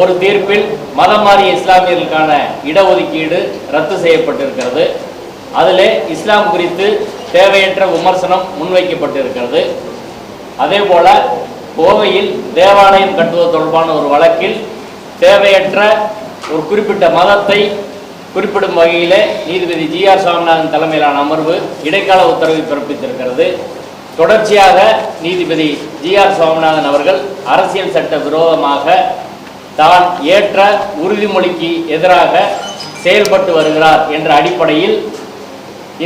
ஒரு தீர்ப்பில் மதம் மாறிய இஸ்லாமியர்களுக்கான இடஒதுக்கீடு ரத்து செய்யப்பட்டிருக்கிறது. அதில் இஸ்லாம் குறித்து தேவையற்ற விமர்சனம் முன்வைக்கப்பட்டிருக்கிறது. அதே போல கோவையில் தேவாலயம் கட்டுவது தொடர்பான ஒரு வழக்கில் தேவையற்ற ஒரு குறிப்பிட்ட மதத்தை குறிப்பிடும் வகையிலே நீதிபதி ஜி.ஆர். சுவாமிநாதன் தலைமையிலான அமர்வு இடைக்கால உத்தரவை பிறப்பித்திருக்கிறது. தொடர்ச்சியாக நீதிபதி ஜி.ஆர். சுவாமிநாதன் அவர்கள் அரசியல் சட்ட விரோதமாக தான் ஏற்ற உறுதிமொழிக்கு எதிராக செயல்பட்டு வருகிறார் என்ற அடிப்படையில்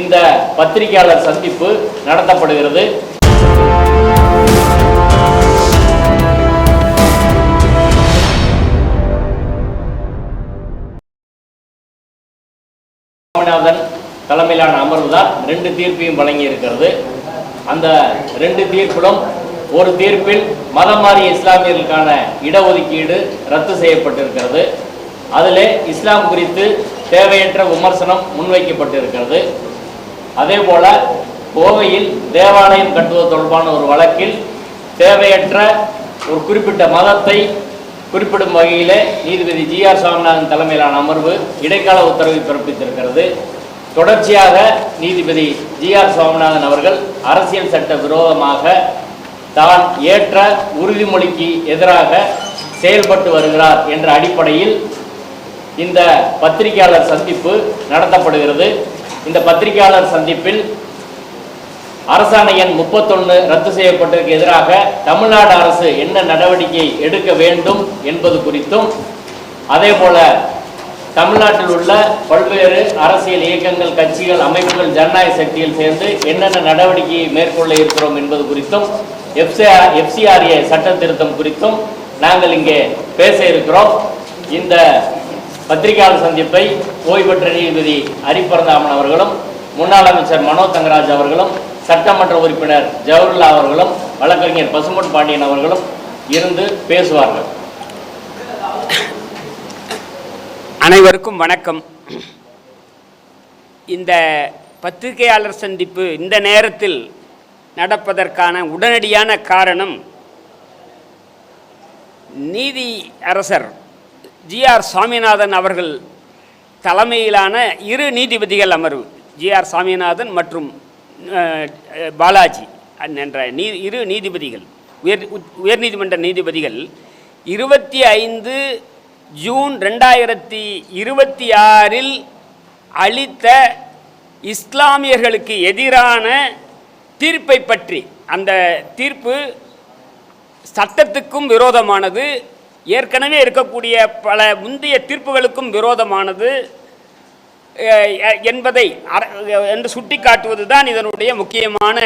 இந்த பத்திரிகையாளர் சந்திப்பு நடத்தப்படுகிறது. சுவாமிநாதன் தலைமையிலான அமர்வு தான் 2 தீர்ப்பையும் வழங்கி இருக்கிறது. அந்த 2 தீர்ப்பிலும் ஒரு தீர்ப்பில் மதம் மாறிய இஸ்லாமியர்களுக்கான இடஒதுக்கீடு ரத்து செய்யப்பட்டிருக்கிறது. அதில் இஸ்லாம் குறித்து தேவையற்ற விமர்சனம் முன்வைக்கப்பட்டிருக்கிறது. அதே போல கோவையில் தேவாலயம் கட்டுவது தொடர்பான ஒரு வழக்கில் தேவையற்ற ஒரு குறிப்பிட்ட மதத்தை குறிப்பிடும் வகையிலே நீதிபதி ஜி.ஆர். சுவாமிநாதன் தலைமையிலான அமர்வு இடைக்கால உத்தரவை பிறப்பித்திருக்கிறது. தொடர்ச்சியாக நீதிபதி ஜி.ஆர். சுவாமிநாதன் அவர்கள் அரசியல் சட்ட விரோதமாக தான் ஏற்ற உறுதிமொழிக்கு எதிராக செயல்பட்டு வருகிறார் என்ற அடிப்படையில் இந்த பத்திரிகையாளர் சந்திப்பு நடத்தப்படுகிறது. இந்த பத்திரிகையாளர் சந்திப்பில் அரசாணை எண் 31 ரத்து செய்யப்பட்டதற்கு எதிராக தமிழ்நாடு அரசு என்ன நடவடிக்கை எடுக்க வேண்டும் என்பது குறித்தும், அதே போல தமிழ்நாட்டில் உள்ள பல்வேறு அரசியல் இயக்கங்கள், கட்சிகள், அமைப்புகள், ஜனநாயக சக்திகள் சேர்ந்து என்னென்ன நடவடிக்கையை மேற்கொள்ள இருக்கிறோம் என்பது குறித்தும், FCRA சட்ட திருத்தம் குறித்தும் நாங்கள் இங்கே பேச இருக்கிறோம். இந்த பத்திரிகையாளர் சந்திப்பை ஓய்வு பெற்ற நீதிபதி ஹரிபரந்தாமன் அவர்களும், முன்னாள் அமைச்சர் மனோ தங்கராஜ் அவர்களும், சட்டமன்ற உறுப்பினர் ஜவஹர்லா அவர்களும், வழக்கறிஞர் பசும்பொன் பாண்டியன் அவர்களும் இருந்து பேசுவார்கள். அனைவருக்கும் வணக்கம். இந்த பத்திரிகையாளர் சந்திப்பு இந்த நேரத்தில் நடப்பதற்கான உடனடியான காரணம், நீதி அரசர் ஜி.ஆர். சுவாமிநாதன் அவர்கள் தலைமையிலான 2 நீதிபதிகள் அமர்வு, ஜி.ஆர். சுவாமிநாதன் மற்றும் பாலாஜி என்ற 2 நீதிபதிகள், உயர்நீதிமன்ற நீதிபதிகள் 25 ஜூன் 2026 அளித்த இஸ்லாமியர்களுக்கு எதிரான தீர்ப்பை பற்றி, அந்த தீர்ப்பு சட்டத்துக்கும் விரோதமானது, ஏற்கனவே இருக்கக்கூடிய பல முந்தைய தீர்ப்புகளுக்கும் விரோதமானது என்பதை என்று சுட்டிக்காட்டுவது தான் இதனுடைய முக்கியமான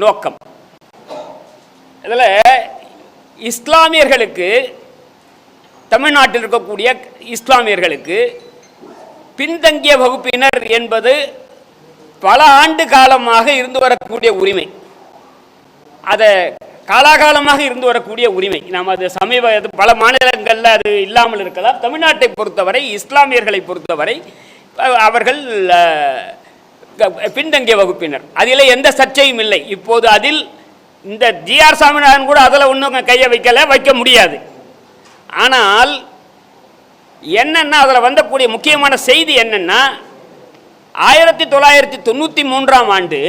நோக்கம். இதில் இஸ்லாமியர்களுக்கு, தமிழ்நாட்டில் இருக்கக்கூடிய இஸ்லாமியர்களுக்கு பின்தங்கிய வகுப்பினர் என்பது பல ஆண்டு காலமாக இருந்து வரக்கூடிய உரிமை, அதை காலாகாலமாக இருந்து வரக்கூடிய உரிமை. நாம் அது பல மாநிலங்களில் அது இல்லாமல் இருக்கலாம். தமிழ்நாட்டை பொறுத்தவரை, இஸ்லாமியர்களை பொறுத்தவரை அவர்கள் பின்தங்கிய வகுப்பினர், அதில் எந்த சர்ச்சையும் இல்லை. இப்போது அதில் இந்த ஜி.ஆர். சுவாமிநாதன் கூட அதில் ஒன்றும் கையை வைக்க முடியாது. ஆனால் என்னென்னா, அதில் வந்தக்கூடிய முக்கியமான செய்தி என்னென்னா, 1993ஆம் ஆண்டு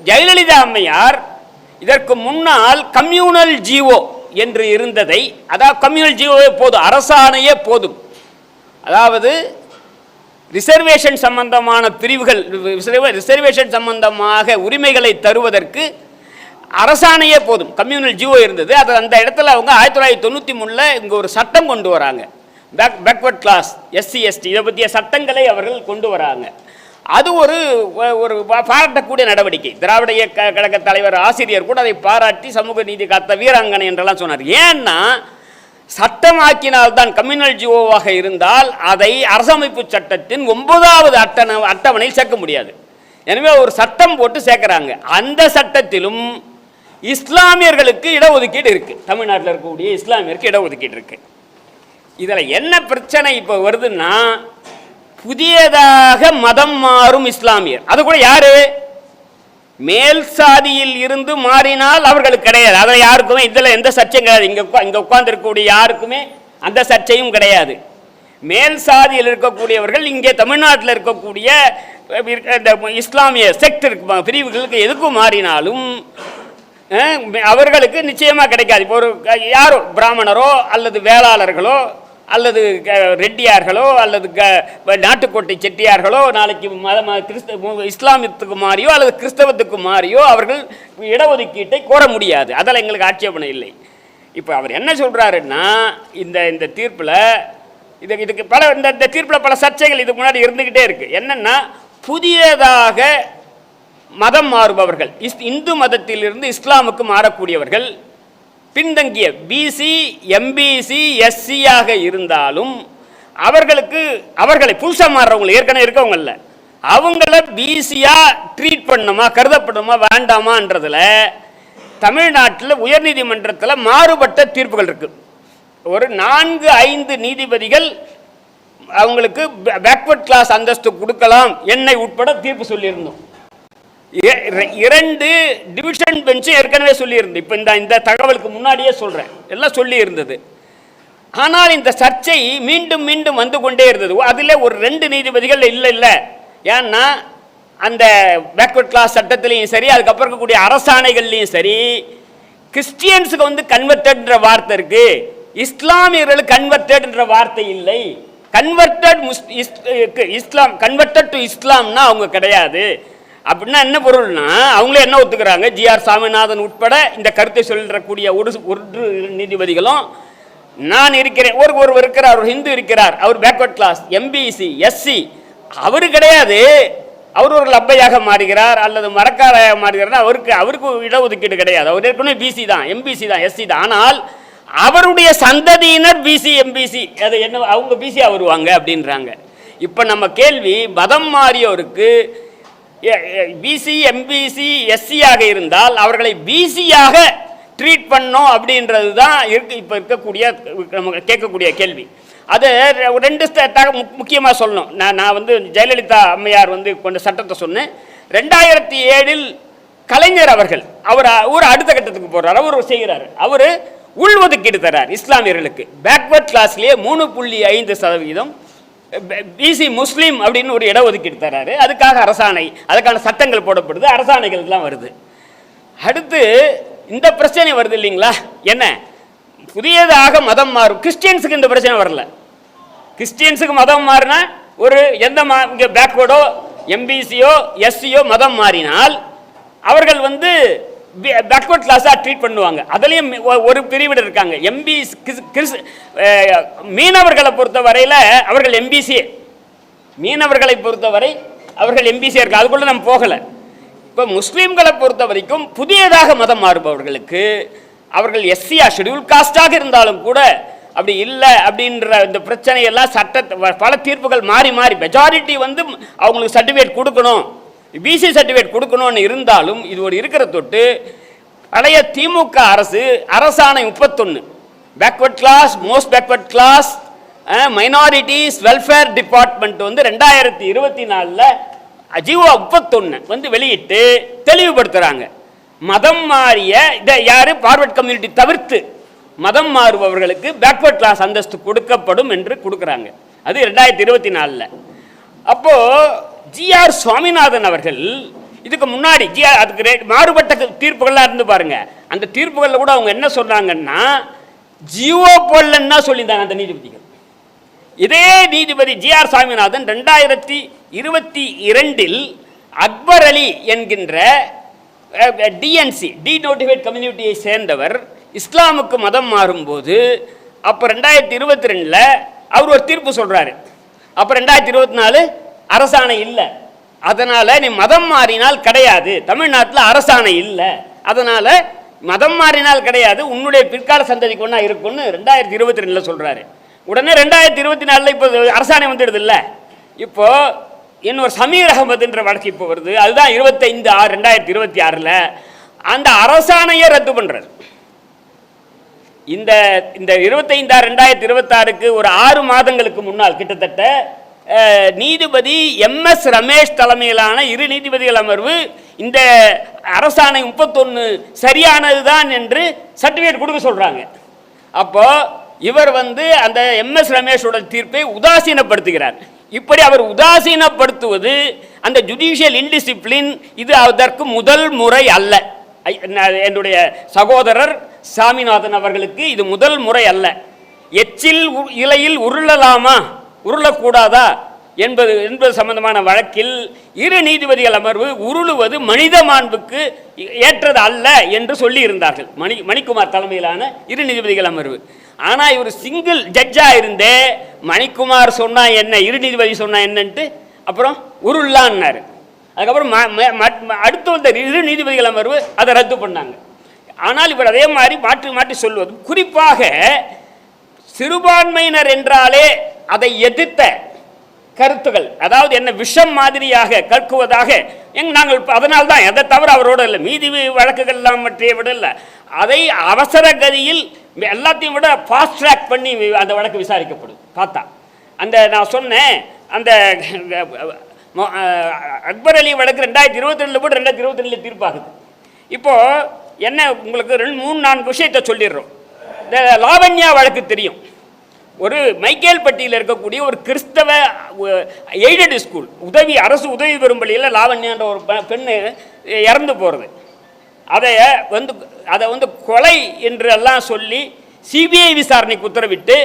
ஜெயலலிதா அம்மையார் இதற்கு முன்னால் கம்யூனல் ஜிஓ என்று இருந்ததை, அதாவது கம்யூனல் ஜிஓவே போதும், அரசாணையே போதும், அதாவது ரிசர்வேஷன் சம்பந்தமான பிரிவுகள், ரிசர்வேஷன் சம்பந்தமாக உரிமைகளை தருவதற்கு அரசாணையே போதும், கம்யூனல் ஜிஓ இருந்தது. அது அந்த இடத்துல அவங்க 1993 இங்கே ஒரு சட்டம் கொண்டு வராங்க, பேக்வர்ட் கிளாஸ், SC ST, இதை பற்றிய சட்டங்களை அவர்கள் கொண்டு வராங்க. அது ஒரு பாராட்டக்கூடிய நடவடிக்கை. திராவிட இயக்க கழக தலைவர் ஆசிரியர் கூட அதை பாராட்டி சமூக நீதி காத்த வீராங்கனை என்றெல்லாம் சொன்னார். ஏன்னா சட்டமாக்கினால்தான், கம்யூனல் ஜிஓவாக இருந்தால் அதை அரசமைப்பு சட்டத்தின் 9வது அட்டவணையில் சேர்க்க முடியாது. எனவே ஒரு சட்டம் போட்டு சேர்க்குறாங்க. அந்த சட்டத்திலும் இஸ்லாமியர்களுக்கு இடஒதுக்கீடு இருக்குது, தமிழ்நாட்டில் இருக்கக்கூடிய இஸ்லாமியருக்கு இடஒதுக்கீடு இருக்குது. இதில் என்ன பிரச்சனை இப்போ வருதுன்னா, புதியதாக மதம் மாறும் இஸ்லாமியர், அது கூட யாரு, மேல் சாதியில் இருந்து மாறினால் அவர்களுக்கு கிடையாது. அதில் யாருக்குமே இதில் எந்த சர்ச்சையும் கிடையாது. இங்கே உட்கார்ந்து இருக்கக்கூடிய யாருக்குமே அந்த சர்ச்சையும் கிடையாது. மேல் சாதியில் இருக்கக்கூடியவர்கள் இங்கே தமிழ்நாட்டில் இருக்கக்கூடிய இந்த இஸ்லாமிய செக்டர் பிரிவுகளுக்கு எதுக்கும் மாறினாலும் அவர்களுக்கு நிச்சயமாக கிடைக்காது. இப்போ ஒரு யாரோ பிராமணரோ அல்லது வேளாளர்களோ அல்லது ரெட்டியார்களோ அல்லது நாட்டுக்கோட்டை செட்டியார்களோ நாளைக்கு இஸ்லாமியத்துக்கு மாறியோ அல்லது கிறிஸ்தவத்துக்கு மாறியோ அவர்கள் இடஒதுக்கீட்டை கோர முடியாது. அதில் எங்களுக்கு ஆட்சேபனை இல்லை. இப்போ அவர் என்ன சொல்கிறாருன்னா, இந்த தீர்ப்பில் இதுக்கு பல இந்த தீர்ப்பில் பல சர்ச்சைகள் இதுக்கு முன்னாடி இருந்துக்கிட்டே இருக்குது. என்னென்னா, புதியதாக மதம் மாறுபவர்கள் இந்து மதத்திலிருந்து இஸ்லாமுக்கு மாறக்கூடியவர்கள் பின்தங்கிய பிசி எம்பிசி எஸ்சியாக இருந்தாலும் அவர்களை புதுசாக மாறுறவங்க ஏற்கனவே இருக்கவங்கள அவங்கள பிசியாக ட்ரீட் பண்ணணுமா கருதப்படணுமா வேண்டாமான்றதில் தமிழ்நாட்டில் உயர்நீதிமன்றத்தில் மாறுபட்ட தீர்ப்புகள் இருக்குது. ஒரு 4-5 நீதிபதிகள் அவங்களுக்கு பேக்வர்ட் கிளாஸ் அந்தஸ்து கொடுக்கலாம் என்னை உட்பட தீர்ப்பு சொல்லியிருந்தோம். 2 டிவிஷன் பெஞ்சு ஏற்கனவே சொல்லியிருந்தது. இப்போ இந்த தகவலுக்கு முன்னாடியே சொல்கிறேன், எல்லாம் சொல்லி இருந்தது. ஆனால் இந்த சர்ச்சை மீண்டும் மீண்டும் வந்து கொண்டே இருந்தது. அதில் ஒரு 2 நீதிபதிகள் இல்லை ஏன்னா அந்த பேக்வர்ட் கிளாஸ் சட்டத்திலையும் சரி அதுக்கப்புறம் இருக்கக்கூடிய அரசாணைகள்லையும் சரி கிறிஸ்டியன்ஸுக்கு வந்து கன்வெர்டட்ன்ற வார்த்தை இருக்கு, இஸ்லாமியர்களுக்கு கன்வெர்டட்ன்ற வார்த்தை இல்லை. கன்வெர்டட் டு இஸ்லாம்னா அவங்க கிடையாது. அப்படின்னா என்ன பொருள்னா அவங்களே என்ன ஒத்துக்கிறாங்க, ஜிஆர் சாமிநாதன் உட்பட இந்த கருத்தை சொல்லக்கூடிய ஒரு நீதிபதிகளும் நான் இருக்கிறேன், ஒருவர் இருக்கிறார், ஒரு ஹிந்து இருக்கிறார், அவர் பேக்வர்ட் கிளாஸ் எம்பிசி எஸ்சி அவரு கிடையாது, அவர் ஒரு லப்பையாக மாறுகிறார் அல்லது மரக்காரையாக மாறுகிறார், அவருக்கு இடஒதுக்கீடு கிடையாது, அவர் ஏற்கனவே பிசி தான் எம்பிசி தான் எஸ்சி தான். ஆனால் அவருடைய சந்ததியினர் பிசி எம்பிசி அது என்ன அவங்க பிசியாக வருவாங்க அப்படின்றாங்க. இப்போ நம்ம கேள்வி, மதம் மாறியோருக்கு பிசி எம்பிசி எஸ்சியாக இருந்தால் அவர்களை பிசியாக ட்ரீட் பண்ணோம் அப்படின்றது தான் இப்போ இருக்கக்கூடிய நம்ம கேட்கக்கூடிய கேள்வி. அது 2 முக்கியமாக சொல்லணும். நான் வந்து ஜெயலலிதா அம்மையார் வந்து கொண்ட சட்டத்தை சொன்னேன். 2007 கலைஞர் அவர்கள் அவர் அடுத்த கட்டத்துக்கு போகிறார், அவர் செய்கிறார், அவர் உள்ஒதுக்கீடு தர்றார் இஸ்லாமியர்களுக்கு. பேக்வர்ட் கிளாஸ்லேயே 3.5% பிசி முஸ்லீம் அப்படின்னு ஒரு இடஒதுக்கீடு தர்றாரு. அதுக்காக அரசாணை, அதுக்கான சட்டங்கள் போடப்படுது, அரசாணைகள்லாம் வருது. அடுத்து இந்த பிரச்சனை வருது இல்லைங்களா, என்ன புதியதாக மதம் மாறும் கிறிஸ்டியன்ஸுக்கு இந்த பிரச்சனை வரல. கிறிஸ்டியன்ஸுக்கு மதம் மாறினா ஒரு எந்த இங்கே பேக்வேர்டோ எம்பிசியோ எஸ்சியோ மதம் மாறினால் அவர்கள் வந்து பேக்வர்ட் கிளாஸாக ட்ரீட் பண்ணுவாங்க. அதுலேயும் ஒரு பிரிவினர் இருக்காங்க, மீனவர்களை பொறுத்த வரையில் அவர்கள் எம்பிசியே, மீனவர்களை பொறுத்தவரை அவர்கள் எம்பிசியாக இருக்காங்க, அதுக்குள்ளே நம்ம போகலை. இப்போ முஸ்லீம்களை பொறுத்த வரைக்கும் புதியதாக மதம் மாறுபவர்களுக்கு அவர்கள் எஸ்சியா ஷெட்யூல் காஸ்டாக இருந்தாலும் கூட அப்படி இல்லை அப்படின்ற இந்த பிரச்சனையெல்லாம் பல தீர்ப்புகள் மாறி மெஜாரிட்டி வந்து அவங்களுக்கு சர்டிஃபிகேட் கொடுக்கணும், பிசி சர்டிஃபிகேட் கொடுக்கணும்னு இருந்தாலும் இது ஒரு இருக்கிற தொட்டு பழைய திமுக அரசாணை 31 backward class most backward class minorities welfare department வந்து 2024 ஜிஓ 31 வந்து வெளியிட்டு தெளிவுபடுத்துறாங்க. மதம் மாறிய இதை யாரு பார்வர்ட் கம்யூனிட்டி தவிர்த்து மதம் மாறுபவர்களுக்கு பேக்வர்ட் கிளாஸ் அந்தஸ்து கொடுக்கப்படும் என்று கொடுக்குறாங்க. அது 2024. அப்போ ஜிஆர் சுவாமிநாதன் அவர்கள் இதுக்கு முன்னாடி அதுக்கு மாறுபட்ட தீர்ப்புகள்லாம் இருந்து பாருங்க. அந்த தீர்ப்புகளில் கூட அவங்க என்ன சொல்றாங்கன்னா ஜிஓ போடலன்னா சொல்லியிருந்தாங்க அந்த நீதிபதிகள். இதே நீதிபதி ஜிஆர் சாமிநாதன் 2022 அக்பர் அலி என்கின்ற டிஎன்சி டீநோட்டிஃபைட் கம்யூனிட்டியை சேர்ந்தவர் இஸ்லாமுக்கு மதம் மாறும்போது அப்போ 2022 அவர் ஒரு தீர்ப்பு சொல்றாரு. அப்போ 2024 அரசாணை இல்லை, அதனால நீ மதம் மாறினால் கிடையாது, தமிழ்நாட்டில் அரசாணை இல்லை, அதனால மதம் மாறினால் கிடையாது, உன்னுடைய பிற்கால சந்ததிக்கு ஒன்றா இருக்குன்னு 2022 சொல்றாரு. உடனே 2024 இப்போ அரசாணை வந்துடுது இல்லை. இப்போ இன்னொரு சமீர் அகமதுன்ற வழக்கு இப்போ வருது, அதுதான் 25/6/2026 அந்த அரசாணையை ரத்து பண்றாரு. இந்த 25/6/2026 ஒரு 6 மாதங்களுக்கு முன்னால் கிட்டத்தட்ட நீதிபதி MS ரமேஷ் தலைமையிலான 2 நீதிபதிகள் அமர்வு இந்த அரசாணை 31 சரியானதுதான் என்று சர்டிஃபிகேட் கொடுக்க சொல்றாங்க. அப்போ இவர் அந்த MS ரமேஷோட தீர்ப்பை உதாசீனப்படுத்துகிறார். இப்படி அவர் உதாசீனப்படுத்துவது அந்த ஜுடிஷியல் இன்டிசிப்ளின், இது அதற்கு முதல் முறை அல்ல. என்னுடைய சகோதரர் சாமிநாதன் அவர்களுக்கு இது முதல் முறை அல்ல. எச்சில் இலையில் உருளலாமா உருளக்கூடாதா என்பது சம்பந்தமான வழக்கில் இரு நீதிபதிகள் அமர்வு உருளுவது மனித மாண்புக்கு ஏற்றது அல்ல என்று சொல்லி இருந்தார்கள். மணிக்குமார் தலைமையிலான இரு நீதிபதிகள் அமர்வு. ஆனால் இவர் சிங்கிள் ஜட்ஜா இருந்தே மணிக்குமார் சொன்னா என்ன, இரு நீதிபதி சொன்னா என்னன்ட்டு அப்புறம் உருளான்னாரு. அதுக்கப்புறம் அடுத்து வந்த இரு நீதிபதிகள் அமர்வு அதை ரத்து பண்ணாங்க. ஆனால் இவர் அதே மாதிரி மாற்றி மாற்றி சொல்வது, குறிப்பாக சிறுபான்மையினர் என்றாலே அதை எதிர்த்த கருத்துகள், அதாவது என்ன விஷம் மாதிரியாக கற்குவதாக நாங்கள் அதனால்தான் எதை தவிர அவரோட இல்லை, மீதி வழக்குகள் எல்லாம் பற்றிய விட இல்லை, அதை அவசர கதியில் எல்லாத்தையும் விட ஃபாஸ்ட் ட்ராக் பண்ணி அந்த வழக்கு விசாரிக்கப்படும். பார்த்தா நான் சொன்னேன் அந்த அக்பர் அலி வழக்கு 2022 போட்டு 2022 தீர்ப்பாகுது. இப்போது என்ன உங்களுக்கு 3-4 விஷயத்தை சொல்லிடுறோம். இந்த லாவண்யா வழக்கு தெரியும். ஒரு மைக்கேல்பட்டியில் இருக்கக்கூடிய ஒரு கிறிஸ்தவ எய்டட் ஸ்கூல், அரசு உதவி பெறும் பள்ளியில் லாவண்யான்ற ஒரு பெண்ணு இறந்து போகிறது. அதை கொலை என்று எல்லாம் சொல்லி சிபிஐ விசாரணைக்கு உத்தரவிட்டு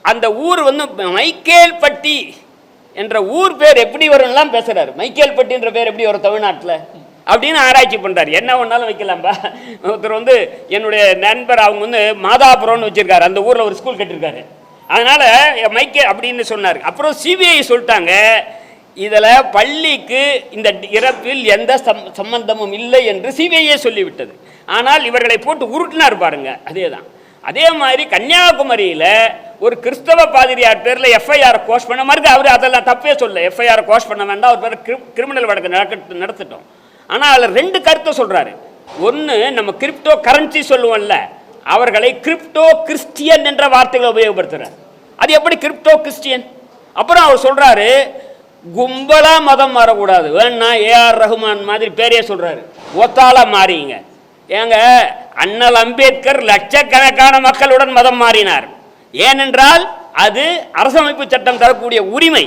அந்த ஊர் மைக்கேல்பட்டி என்ற ஊர் பேர் எப்படி வரும்லாம் பேசுகிறார். மைக்கேல்பட்டின்ற பேர் எப்படி வரும் தமிழ்நாட்டில் அப்படின்னு ஆராய்ச்சி பண்ணுறாரு. என்ன ஒன்றாலும் வைக்கலாம்பா. ஒருத்தர் என்னுடைய நண்பர், அவங்க மாதாபுரம்னு வச்சுருக்காரு, அந்த ஊரில் ஒரு ஸ்கூல் கட்டியிருக்காரு. அதனால் மைக்கேல் அப்படின்னு சொன்னார். அப்புறம் சிபிஐ சொல்லிட்டாங்க, இதில் பள்ளிக்கு இந்த இறப்பில் எந்த சம்பந்தமும் இல்லை என்று சிபிஐயே சொல்லிவிட்டது. ஆனால் இவர்களை போட்டு உருட்டினார் பாருங்க. அதே தான். அதே மாதிரி கன்னியாகுமரியில் ஒரு கிறிஸ்தவ பாதிரியார் பேரில் எஃப்ஐஆர் கோஷ் பண்ண மாதிரி அவர் அதெல்லாம் தப்பே சொல்ல, எஃப்ஐஆர் கோஷ் பண்ண வேண்டாம், அவர் பேர் கிரிமினல் வழக்கு நடத்திட்டோம். ஆனால் அதில் 2 கருத்தை சொல்கிறாரு. ஒன்று, நம்ம கிரிப்டோ கரன்சி சொல்லுவோம்ல, அவர்களை கிரிப்டோ கிறிஸ்டியன் என்ற வார்த்தைகளை உபயோகப்படுத்துகிறார். அது எப்படி கிரிப்டோ கிறிஸ்டியன்? அப்புறம் அவர் சொல்கிறாரு, கும்பலாக மதம் மாறக்கூடாது, வேணா ஏஆர் ரஹ்மான் மாதிரி பேரே சொல்கிறாரு, ஒத்தாலாக மாறிங்க. ஏங்க, அண்ணல் அம்பேத்கர் லட்சக்கணக்கான மக்களுடன் மதம் மாறினார். ஏனென்றால் அது அரசமைப்பு சட்டம் தரக்கூடிய உரிமை,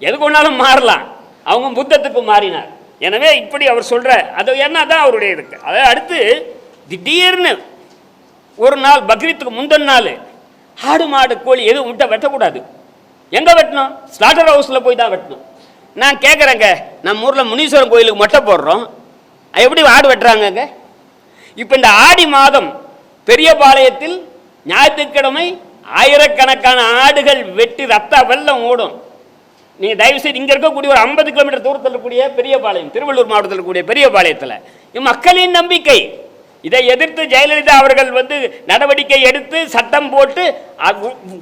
எதுக்கு ஒன்றாலும் மாறலாம். அவங்க புத்தத்துக்கு மாறினார். எனவே இப்படி அவர் சொல்கிற அது என்னதான் அவருடைய இருக்கு. அதை அடுத்து திடீர்னு ஒரு நாள் பக்ரீத்துக்கு முந்தின நாள் ஆடு மாடு கோழி எதுவும் விட்ட வெட்டக்கூடாது. எங்கே வெட்டணும்? ஸ்லாட்டர் ஹவுஸில் போய் தான் வெட்டணும். நான் கேட்குறேங்க, நம்ம ஊரில் முனீஸ்வரன் கோயிலுக்கு மொட்டை போடுறோம், எப்படி ஆடு வெட்டுறாங்கங்க? இப்போ இந்த ஆடி மாதம் பெரியபாளையத்தில் ஞாயிற்றுக்கிழமை ஆயிரக்கணக்கான ஆடுகள் வெட்டி ரத்த வெள்ளம் ஓடும். நீங்கள் தயவுசெய்து இங்கே இருக்கக்கூடிய ஒரு 50 கிலோமீட்டர் தூரத்தில் இருக்கக்கூடிய பெரியபாளையம், திருவள்ளூர் மாவட்டத்தில் இருக்கக்கூடிய பெரியபாளையத்தில் மக்களின் நம்பிக்கை. இதை எதிர்த்து ஜெயலலிதா அவர்கள் நடவடிக்கை எடுத்து சட்டம் போட்டு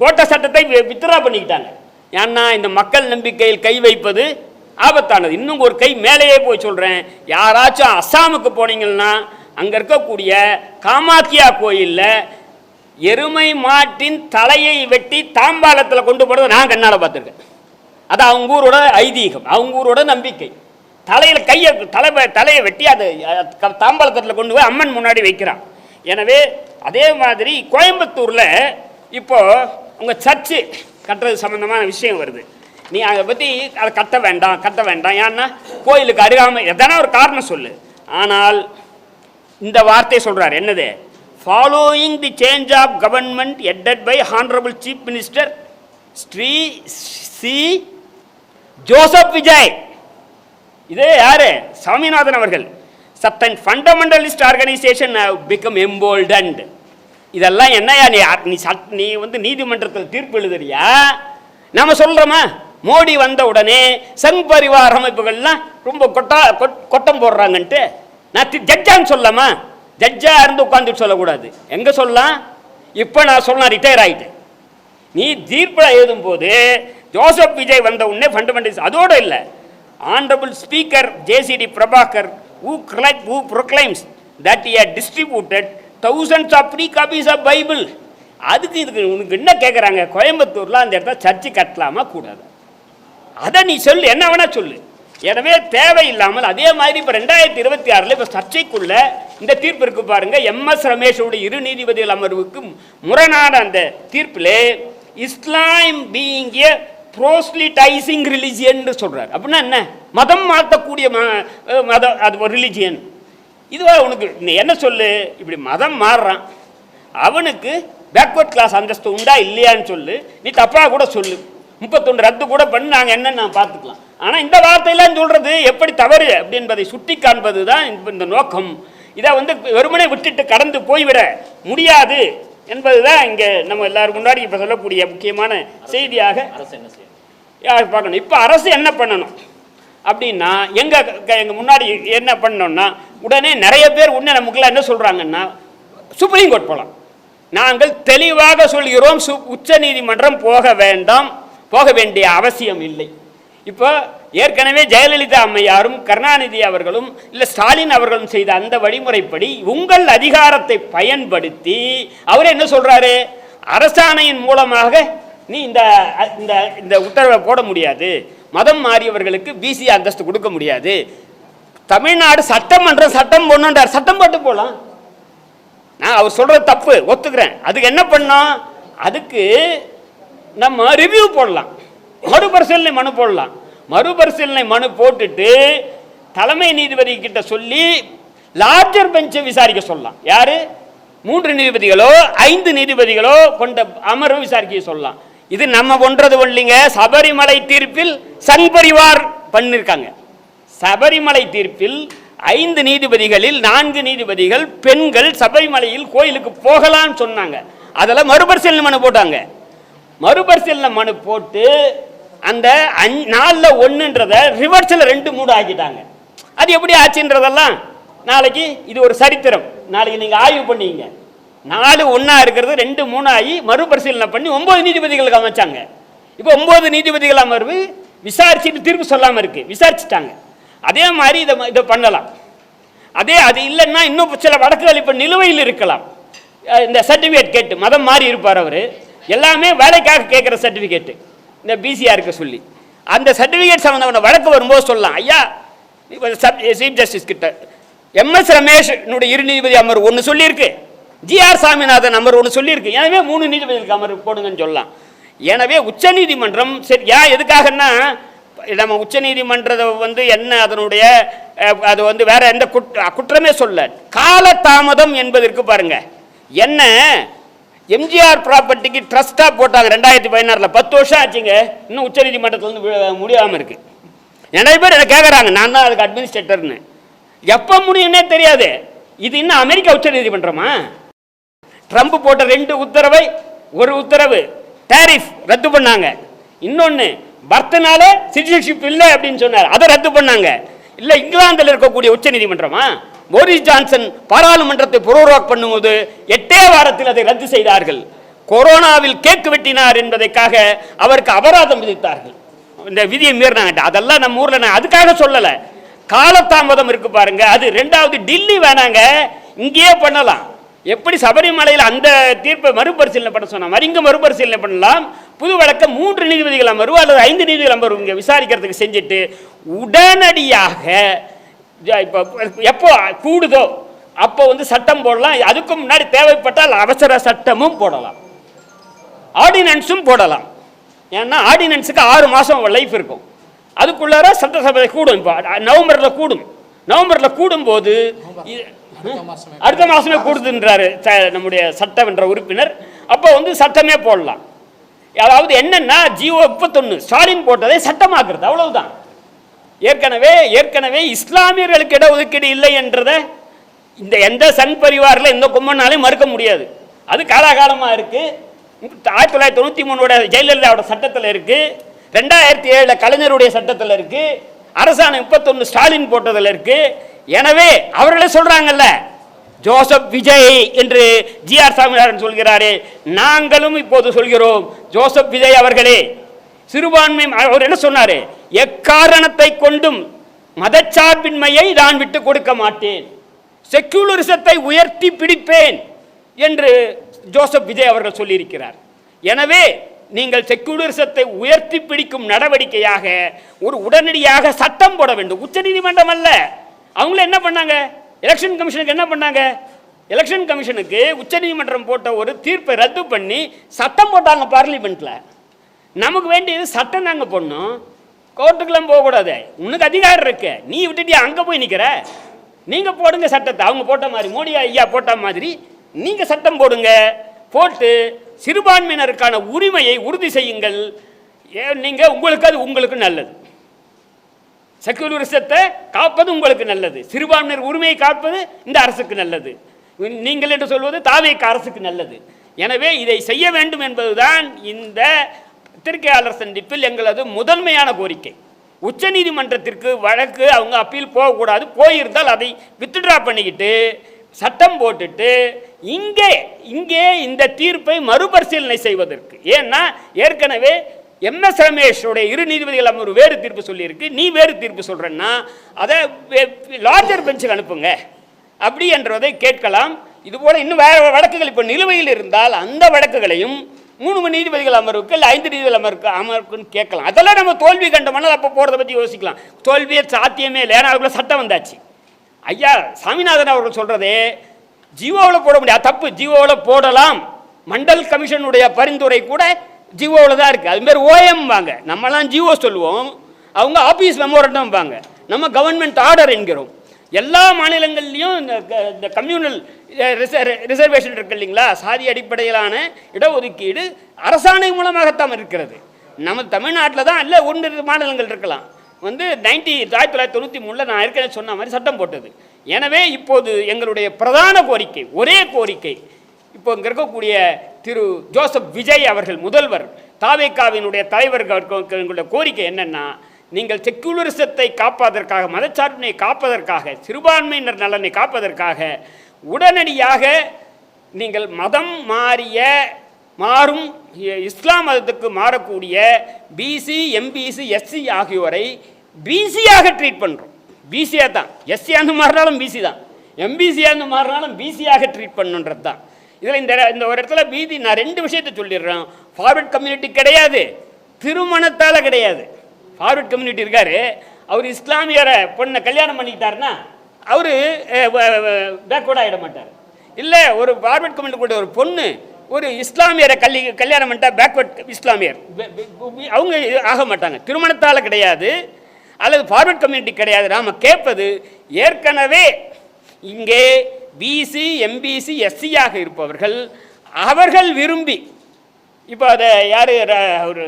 கோட்ட சட்டத்தை வித்ரா பண்ணிக்கிட்டாங்க. ஏன்னா இந்த மக்கள் நம்பிக்கையில் கை வைப்பது ஆபத்தானது. இன்னும் ஒரு கை மேலேயே போய் சொல்கிறேன், யாராச்சும் அஸ்ஸாமுக்கு போனீங்கன்னா அங்கே இருக்கக்கூடிய காமாக்கியா கோயிலில் எருமை மாட்டின் தலையை வெட்டி தாம்பாளத்தில் கொண்டு போடுறதை நான் கண்ணால் பார்த்துருக்கேன். அது அவங்க ஊரோட ஐதீகம், அவங்க ஊரோட நம்பிக்கை. தலையில் தலையை வெட்டி அது தாம்பாளத்தில் கொண்டு போய் அம்மன் முன்னாடி வைக்கிறான். எனவே அதே மாதிரி கோயம்புத்தூரில் இப்போது உங்கள் சர்ச்சு கட்டுறது சம்மந்தமான விஷயம் வருது. நீ அதை பற்றி அதை கட்ட வேண்டாம். ஏன்னா கோயிலுக்கு அருகாமல் எதனா ஒரு காரணம் சொல்லு. ஆனால் இந்த வார்த்தை சொல்கிறார், என்னது? Following the change of government headed by honourable chief minister Shri C Joseph Vijay. இது யாரு? சாமிநாதன் அவர்கள். Certain fundamentalist organisation become emboldened. இதெல்லாம் என்னையா நீ நீதிமன்றத்தில் தீர்ப்பு எழுதுறியா? நம்ம சொல்கிறோமா? மோடி வந்த உடனே சங் பரிவார் அமைப்புகள்லாம் ரொம்ப கொட்டம் போடுறாங்கன்ட்டு நான் ஜட்ஜான்னு சொல்லலாமா? ஜட்ஜா இருந்து உட்காந்துட்டு சொல்லக்கூடாது. எங்கே சொல்லலாம்? இப்போ நான் சொல்லலாம், ரிட்டையர் ஆகிட்டேன். நீ தீர்ப்பில் எழுதும் போது ஜோசப் விஜய் வந்த உடனே ஃபண்டமெண்டலிஸ்ட். அதோடு இல்லை, honourable speaker JCD Prabhakar who proclaims that he had distributed thousands of free copies of Bible. இதுக்கு உனக்கு என்ன கேட்குறாங்க? கோயம்புத்தூரில் அந்த இடத்துல சர்ச்சு கட்டலாமா கூடாது? அதை நீ சொல்லு, என்ன வேணா சொல்லு. எனவே தேவையில்லாமல் அதே மாதிரி இப்போ 2026 இப்போ சர்ச்சைக்குள்ள இந்த தீர்ப்பு இருக்கு பாருங்க, MS ரமேஷோட 2 நீதிபதிகள் அமர்வுக்கு முரணான அந்த தீர்ப்பிலே இஸ்லாம் பீயிங் ஏ ப்ரோஸ்லிட்டைசிங் ரிலிஜியன் சொல்றாரு. அப்படின்னா என்ன? மதம் மாற்றக்கூடிய மதம், அது ஒரு ரிலிஜியன். இதுவா உனக்கு என்ன சொல்லு? இப்படி மதம் மாறுறான், அவனுக்கு பேக்வர்ட் கிளாஸ் அந்தஸ்து உண்டா இல்லையான்னு சொல்லு. நீ தப்பா கூட சொல்லு, 31 ரத்து கூட பண்ணி நாங்கள் என்னன்னு நான் பார்த்துக்கலாம். ஆனால் இந்த வார்த்தையெல்லாம் சொல்றது எப்படி தவறு அப்படின்பதை சுட்டி காண்பது தான் இந்த நோக்கம். இதை வெறுமனே விட்டுட்டு கடந்து போய்விட முடியாது என்பதுதான் இங்கே நம்ம எல்லாரும் முன்னாடி இப்போ சொல்லக்கூடிய முக்கியமான செய்தியாக அரசு என்ன செய்யணும் பார்க்கணும். இப்போ அரசு என்ன பண்ணணும் அப்படின்னா, எங்கள் முன்னாடி என்ன பண்ணோம்னா, உடனே நிறைய பேர் உடனே நமக்குலாம் என்ன சொல்கிறாங்கன்னா, சுப்ரீம் கோர்ட் போகலாம். நாங்கள் தெளிவாக சொல்கிறோம், உச்ச நீதிமன்றம் போக வேண்டாம், போக வேண்டிய அவசியம் இல்லை. இப்போ ஏற்கனவே ஜெயலலிதா அம்மையாரும் கருணாநிதி அவர்களும் இல்லை ஸ்டாலின் அவர்களும் செய்த அந்த வழிமுறைப்படி உங்கள் அதிகாரத்தை பயன்படுத்தி அவர் என்ன சொல்றாரு, அரசாணையின் மூலமாக நீ இந்த இந்த உத்தரவை போட முடியாது, மதம் மாறியவர்களுக்கு பிசி அந்தஸ்து கொடுக்க முடியாது, தமிழ்நாடு சட்டமன்றம் சட்டம் போடணுன்றார். சட்டம் போட்டு போகலாம், நான் அவர் சொல்றது தப்பு ஒத்துக்கிறேன். அதுக்கு என்ன பண்ணோம், அதுக்கு நம்ம ரிவ்யூ போடலாம், மறுபரிசீலனை மனு போடலாம். மறுபரிசீலனை மனு போட்டுட்டு தலைமை நீதிபதி கிட்ட சொல்லி லார்ஜர் பெஞ்சை விசாரிக்க சொல்லலாம். யாரு? 3 நீதிபதிகளோ 5 நீதிபதிகளோ கொண்ட அமர்வு விசாரிக்க சொல்லலாம். இது நம்ம ஒன்றது இல்லைங்க. சபரிமலை தீர்ப்பில் சங் பரிவார் பண்ணிருக்காங்க. சபரிமலை தீர்ப்பில் 5 நீதிபதிகளில் 4 நீதிபதிகள் பெண்கள் சபரிமலையில் கோயிலுக்கு போகலான்னு சொன்னாங்க. அதில் மறுபரிசீலனை மனு போட்டாங்க. மறுபரிசீலனை மனு போட்டு அந்த 4ல் 1ன்றதை ரிவர்ஸில் 2 3 ஆக்கிட்டாங்க. அது எப்படி ஆச்சுன்றதெல்லாம் நாளைக்கு இது ஒரு சரித்திரம், நாளைக்கு நீங்கள் ஆய்வு பண்ணீங்க. 4 1 இருக்கிறது 2 3 ஆகி மறுபரிசீலனை பண்ணி 9 நீதிபதிகளுக்கு அமைச்சாங்க. இப்போ 9 நீதிபதிகள் அமர்வு விசாரிச்சுட்டு தீர்ப்பு சொல்லாமல் இருக்கு, விசாரிச்சுட்டாங்க. அதே மாதிரி இதை பண்ணலாம். அது இல்லைன்னா இன்னும் சில வழக்குகள் இப்போ நிலுவையில் இருக்கலாம். இந்த சர்டிஃபிகேட் கேட்டு மதம் மாறி இருப்பார் அவர், எல்லாமே வேலைக்காக கேட்குற சர்டிஃபிகேட்டு இந்த பிசிஆருக்கு சொல்லி அந்த சர்டிஃபிகேட் சம்மந்தமான வழக்கு வரும்போது சொல்லலாம், ஐயா சீஃப் ஜஸ்டிஸ் கிட்ட MS ரமேஷ் 2 நீதிபதி அமர்வு ஒன்று சொல்லியிருக்கு, GR சாமிநாதன் அமர்வு ஒன்று சொல்லியிருக்கு, எனவே 3 நீதிபதிகளுக்கு அமர்வு போடுங்கன்னு சொல்லலாம். எனவே உச்ச நீதிமன்றம் சரி எதுக்காகன்னா, நம்ம உச்ச நீதிமன்றத்தை என்ன அதனுடைய அது வேற எந்த குற்றமே சொல்ல, காலதாமதம் என்பதற்கு பாருங்க. என்ன எம்ஜிஆர் ப்ராப்பர்ட்டிக்கு ட்ரஸ்டாக போட்டாங்க 2016, 10 வருஷம் ஆச்சுங்க, இன்னும் உச்ச நீதிமன்றத்தில் முடியாமல் இருக்கு. நிறைய பேர் என்ன கேட்குறாங்க, நான் தான் அதுக்கு அட்மினிஸ்ட்ரேட்டர்னு. எப்போ முடியும்னே தெரியாது. இது இன்னும் அமெரிக்கா உச்ச நீதிமன்றமா? ட்ரம்ப் போட்ட 2 உத்தரவை, ஒரு உத்தரவு டாரிஃப் ரத்து பண்ணாங்க, இன்னொன்று பர்த்னால சிட்டிசன்ஷிப் இல்லை அப்படின்னு சொன்னார், அதை ரத்து பண்ணாங்க. இல்லை இங்கிலாந்தில் இருக்கக்கூடிய உச்ச நீதிமன்றமா? போரிஸ் ஜான்சன் பாராளுமன்றத்தை புரோராக் பண்ணும்போது 8 வாரத்தில் அதை ரத்து செய்தார்கள். கொரோனாவில் கேக் வெட்டினார் என்பதற்காக அவருக்கு அபராதம் விதித்தார்கள், இந்த விதியை மீறினாங்க. அதெல்லாம் நம்ம ஊரில் நான் அதுக்காக சொல்லலை, காலதாமதம் இருக்கு பாருங்க. அது 2வது டில்லி வேணாங்க, இங்கேயே பண்ணலாம். எப்படி சபரிமலையில் அந்த தீர்ப்பை மறுபரிசீலனை பண்ண சொன்ன மாதிரி இங்கே மறுபரிசீலனை பண்ணலாம். புது வழக்க 3 நீதிபதிகள் அமர்வு அல்லது 5 நீதிபதிகள் அமர்வு இங்கே விசாரிக்கிறதுக்கு செஞ்சுட்டு உடனடியாக இப்போ எப்போ கூடுதோ அப்போ சட்டம் போடலாம். அதுக்கு முன்னாடி தேவைப்பட்டால் அவசர சட்டமும் போடலாம், ஆர்டினன்ஸும் போடலாம். ஏன்னா ஆர்டினன்ஸுக்கு 6 மாதம் லைஃப் இருக்கும், அதுக்குள்ளார சட்டசபை கூடும். இப்போ நவம்பரில் கூடும்போது அடுத்த மாதமே கூடுதுன்றாரு நம்முடைய சட்டமன்ற உறுப்பினர். அப்போ சட்டமே போடலாம். அதாவது என்னன்னா ஜிஓ 31 ஸ்டாலின் போட்டதை சட்டமாக்குறது, அவ்வளவுதான். ஏற்கனவே இஸ்லாமியர்களுக்கு இடஒதுக்கீடு இல்லை என்றதை இந்த எந்த சங் பரிவாரில் எந்த கும்பனாலையும் மறுக்க முடியாது. அது காலாகாலமாக இருக்கு. 1993 ஜெயலலிதாவோட சட்டத்தில் இருக்கு, 2007 கலைஞருடைய சட்டத்தில் இருக்கு, அரசாணை 31 ஸ்டாலின் போட்டதில் இருக்கு. எனவே அவர்களே சொல்றாங்கல்ல, ஜோசப் விஜய் என்று GR சாமிநாதன் சொல்கிறாரே, நாங்களும் இப்போது சொல்கிறோம், ஜோசப் விஜய் அவர்களே, சிறுபான்மை அவர் என்ன சொன்னாரு, எக்காரணத்தை கொண்டும் மதச்சார்பின்மையை நான் விட்டு கொடுக்க மாட்டேன், செக்குலரிசத்தை உயர்த்தி பிடிப்பேன் என்று ஜோசப் விஜய் அவர்கள் சொல்லியிருக்கிறார். எனவே நீங்கள் செக்குலரிசத்தை உயர்த்தி பிடிக்கும் நடவடிக்கையாக ஒரு உடனடியாக சட்டம் போட வேண்டும். உச்ச நீதிமன்றம் அல்ல, அவங்கள என்ன பண்ணாங்க, எலெக்ஷன் கமிஷனுக்கு என்ன பண்ணாங்க? எலெக்ஷன் கமிஷனுக்கு உச்சநீதிமன்றம் போட்ட ஒரு தீர்ப்பை ரத்து பண்ணி சட்டம் போட்டாங்க பார்லிமெண்ட்டில். நமக்கு வேண்டியது சட்டம் நாங்கள் போடணும், கோர்ட்டுக்கெல்லாம் போகக்கூடாது. உனக்கு அதிகாரம் இருக்கு, நீ விட்டுட்டியா அங்கே போய் நிற்கிற? நீங்கள் போடுங்க சட்டத்தை, அவங்க போட்ட மாதிரி, மோடி ஐயா போட்ட மாதிரி நீங்கள் சட்டம் போடுங்க. போட்டு சிறுபான்மையினருக்கான உரிமையை உறுதி செய்யுங்கள். நீங்கள் உங்களுக்கு அது உங்களுக்கு நல்லது. செக்குலரிசத்தை காப்பது உங்களுக்கு நல்லது, சிறுபான்மையினர் உரிமையை காப்பது இந்த அரசுக்கு நல்லது, நீங்கள் என்று சொல்வது தாவேக அரசுக்கு நல்லது. எனவே இதை செய்ய வேண்டும் என்பதுதான் இந்த பத்திரிகையாளர் சந்திப்பில் எங்களது முதன்மையான கோரிக்கை. உச்சநீதிமன்றத்திற்கு வழக்கு அவங்க அப்பீல் போகக்கூடாது, போயிருந்தால் அதை வித்ட்ரா பண்ணிக்கிட்டு சட்டம் போட்டுட்டு இங்கே இந்த தீர்ப்பை மறுபரிசீலனை செய்வதற்கு. ஏன்னா ஏற்கனவே எம்எஸ் ரமேஷோடைய 2 நீதிபதிகள் அமர்வு வேறு தீர்ப்பு சொல்லியிருக்கு, நீ வேறு தீர்ப்பு சொல்கிறேன்னா அதை லார்ஜர் பெஞ்சுக்கு அனுப்புங்க அப்படி என்றதை கேட்கலாம். இதுபோல் இன்னும் வேறு வழக்குகள் இப்போ நிலுவையில் இருந்தால் அந்த வழக்குகளையும் 3 நீதிபதிகள் அமர்வுக்கு இல்லை 5 நீதிபதிகள் அமர்வுக்குன்னு கேட்கலாம். அதெல்லாம் நம்ம தோல்வி கண்டோம்னா அப்போ போகிறத பற்றி யோசிக்கலாம். தோல்வியே சாத்தியமே இல்லை, ஏன்னா அதுக்குள்ள சட்டம் வந்தாச்சு. ஐயா சாமிநாதன் அவர்கள் சொல்கிறதே ஜிஓவில் போட முடியாது, தப்பு. ஜிஓவில் போடலாம், மண்டல் கமிஷனுடைய பரிந்துரை கூட ஜிஓவில் தான் இருக்குது. அதுமாரி ஓஎம் வாங்க, நம்மலாம் ஜிஓ சொல்லுவோம், அவங்க ஆஃபீஸ் மெமோரண்டம் வாங்க, நம்ம கவர்மெண்ட் ஆர்டர் என்கிறோம். எல்லா மாநிலங்கள்லையும் இந்த கம்யூனல் ரிசர்வேஷன் இருக்கு இல்லைங்களா, சாதி அடிப்படையிலான இடஒதுக்கீடு அரசாணை மூலமாகத்தான் இருக்கிறது. நம்ம தமிழ்நாட்டில் தான் இல்லை, 1 மாநிலங்கள் இருக்கலாம் 1993 நான் ஏற்கனவே சொன்ன மாதிரி சட்டம் போட்டது. எனவே இப்போது எங்களுடைய பிரதான கோரிக்கை, ஒரே கோரிக்கை, இப்போ இங்கே இருக்கக்கூடிய திரு ஜோசப் விஜய் அவர்கள் முதல்வர், தாவேகாவினுடைய தலைவர்களுடைய கோரிக்கை என்னன்னா, நீங்கள் செக்குலரிசத்தை காப்பதற்காக, மதச்சார்பினை காப்பதற்காக, சிறுபான்மையினர் நலனை காப்பதற்காக உடனடியாக நீங்கள் மதம் மாறும் இஸ்லாம் மதத்துக்கு மாறக்கூடிய பிசி, எம்பிசி, எஸ்சி ஆகியோரை பிசியாக ட்ரீட் பண்ணுறோம். பிசியாக தான், எஸ்சியான்னு மாறினாலும் பிசி தான், எம்பிசியான்னு மாறினாலும் பிசியாக ட்ரீட் பண்ணுன்றது தான். இதில் இந்த ஒரு இடத்துல நான் 2 விஷயத்தை சொல்லிடுறேன். ஃபார்வர்ட் கம்யூனிட்டி கிடையாது, திருமணத்தால் கிடையாது. ஃபார்வர்ட் கம்யூனிட்டி இருக்காரு, அவர் இஸ்லாமியரை பொண்ணை கல்யாணம் பண்ணிக்கிட்டாருன்னா அவர் பேக்வர்ட் ஆகிட மாட்டார். இல்லை ஒரு ஃபார்வர்ட் கம்யூனிட்டி கூட ஒரு பொண்ணு ஒரு இஸ்லாமியரை கல்யாணம் பண்ணிட்டா பேக்வர்ட் இஸ்லாமியர் அவங்க ஆக மாட்டாங்க. திருமணத்தால் கிடையாது, அல்லது ஃபார்வர்ட் கம்யூனிட்டி கிடையாது. நாம் கேட்பது ஏற்கனவே இங்கே பிசி, எம்பிசி, எஸ்சியாக இருப்பவர்கள், அவர்கள் விரும்பி, இப்போ அதை யார், ஒரு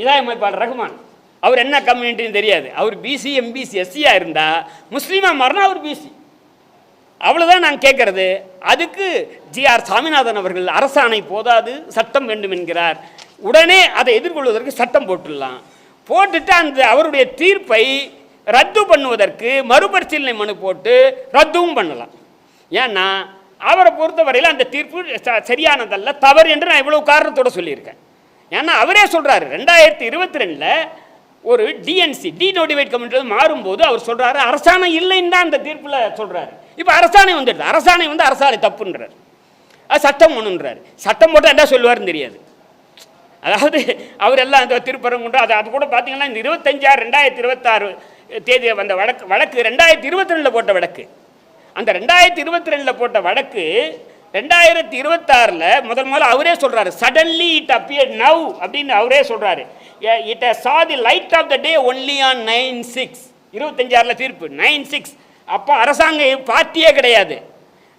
இதாயமைப்பாளர் ரஹ்மான், அவர் என்ன கம்யூனிட்டின்னு தெரியாது, அவர் பிசி, எம்பிசி, எஸ்சியாக இருந்தால் முஸ்லீமாக மாறினா அவர் பிசி, அவ்வளோதான் நான் கேட்குறது. அதுக்கு ஜிஆர் சாமிநாதன் அவர்கள் அரசாணை போதாது, சட்டம் வேண்டும் என்கிறார். உடனே அதை எதிர்கொள்வதற்கு சட்டம் போட்டுடலாம், போட்டுட்டு அந்த அவருடைய தீர்ப்பை ரத்து பண்ணுவதற்கு மறுபரிசீலனை மனு போட்டு ரத்தும் பண்ணலாம். ஏன்னா அவரை பொறுத்தவரையில் அந்த தீர்ப்பு சரியானதல்ல, தவறு என்று நான் இவ்வளவு காரணத்தோடு சொல்லியிருக்கேன். ஏன்னா அவரே சொல்கிறாரு 2022 ஒரு டிஎன்சி, டீநோட்டிஃபைட் கம்யூனிட்டி மாறும்போது அவர் சொல்கிறாரு அரசாணை இல்லைன்னு தான் அந்த தீர்ப்பில் சொல்கிறாரு. இப்போ அரசாணை வந்துடுது, அரசாணை அரசாணை தப்புன்றார், அது சட்டம் ஒன்றுன்றார். சட்டம் போட்டால் என்ன சொல்லுவார்னு தெரியாது. அதாவது அவர் எல்லாம் அந்த திருப்பரங்குன்றம் அது கூட பார்த்தீங்கன்னா இந்த 25/6/2026 தேதி வந்த வழக்கு 2022 போட்ட வழக்கு. அந்த 2022 போட்ட வழக்கு 2026 முதல்ல அவரே சொல்கிறாரு, சடன்லி இட் அப்பியர்ட் நவ் அப்படின்னு அவரே சொல்கிறாரு. It saw the light of the day only on 9/6 25/6 தீர்ப்பு 9/6. அப்போ அரசாங்கம் பார்ட்டியே கிடையாது.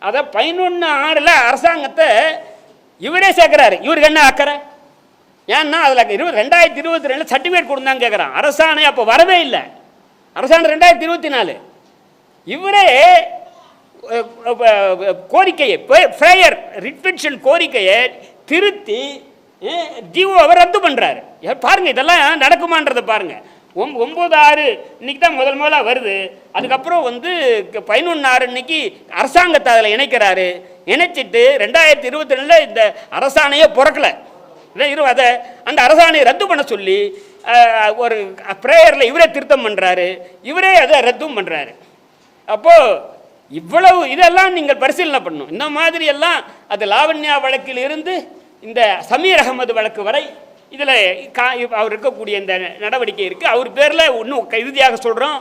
அதை 11/6 அரசாங்கத்தை இவரே சேர்க்குறாரு. இவருக்கு என்ன அக்கறை? ஏன்னா அதில் 2022 சர்டிஃபிகேட் கொடுத்தாங்க கேட்குறான். அரசாணை அப்போ வரவே இல்லை, அரசாணை 2024. இவரே கோரிக்கையை ப்ரேயர் ரிட்வென்ஷன் கோரிக்கையை திருத்தி ஜிஓவை ரத்து பண்ணுறாரு. பாருங்கள், இதெல்லாம் நடக்குமான்றதை பாருங்கள். 9/6 இன்னைக்கு தான் முதல்ல வருது. அதுக்கப்புறம் 11/6 இன்னைக்கு அரசாங்கத்தை அதில் இணைக்கிறாரு. இணைச்சிட்டு 2022 இந்த அரசாணையே பிறக்கலை, அதை அந்த அரசாணையை ரத்து பண்ண சொல்லி ஒரு ப்ரேயரில் இவரே திருத்தம் பண்ணுறாரு, இவரே அதை ரத்தும் பண்ணுறாரு. அப்போது இவ்வளவு இதெல்லாம் நீங்கள் பரிசீலனை பண்ணணும். இந்த மாதிரி எல்லாம் அது லாவண்யா வழக்கில் இருந்து இந்த சமீர் அகமது வழக்கு வரை இதில் அவர் இருக்கக்கூடிய இந்த நடவடிக்கை இருக்குது. அவர் பேரில் இன்னும் இறுதியாக சொல்கிறோம்,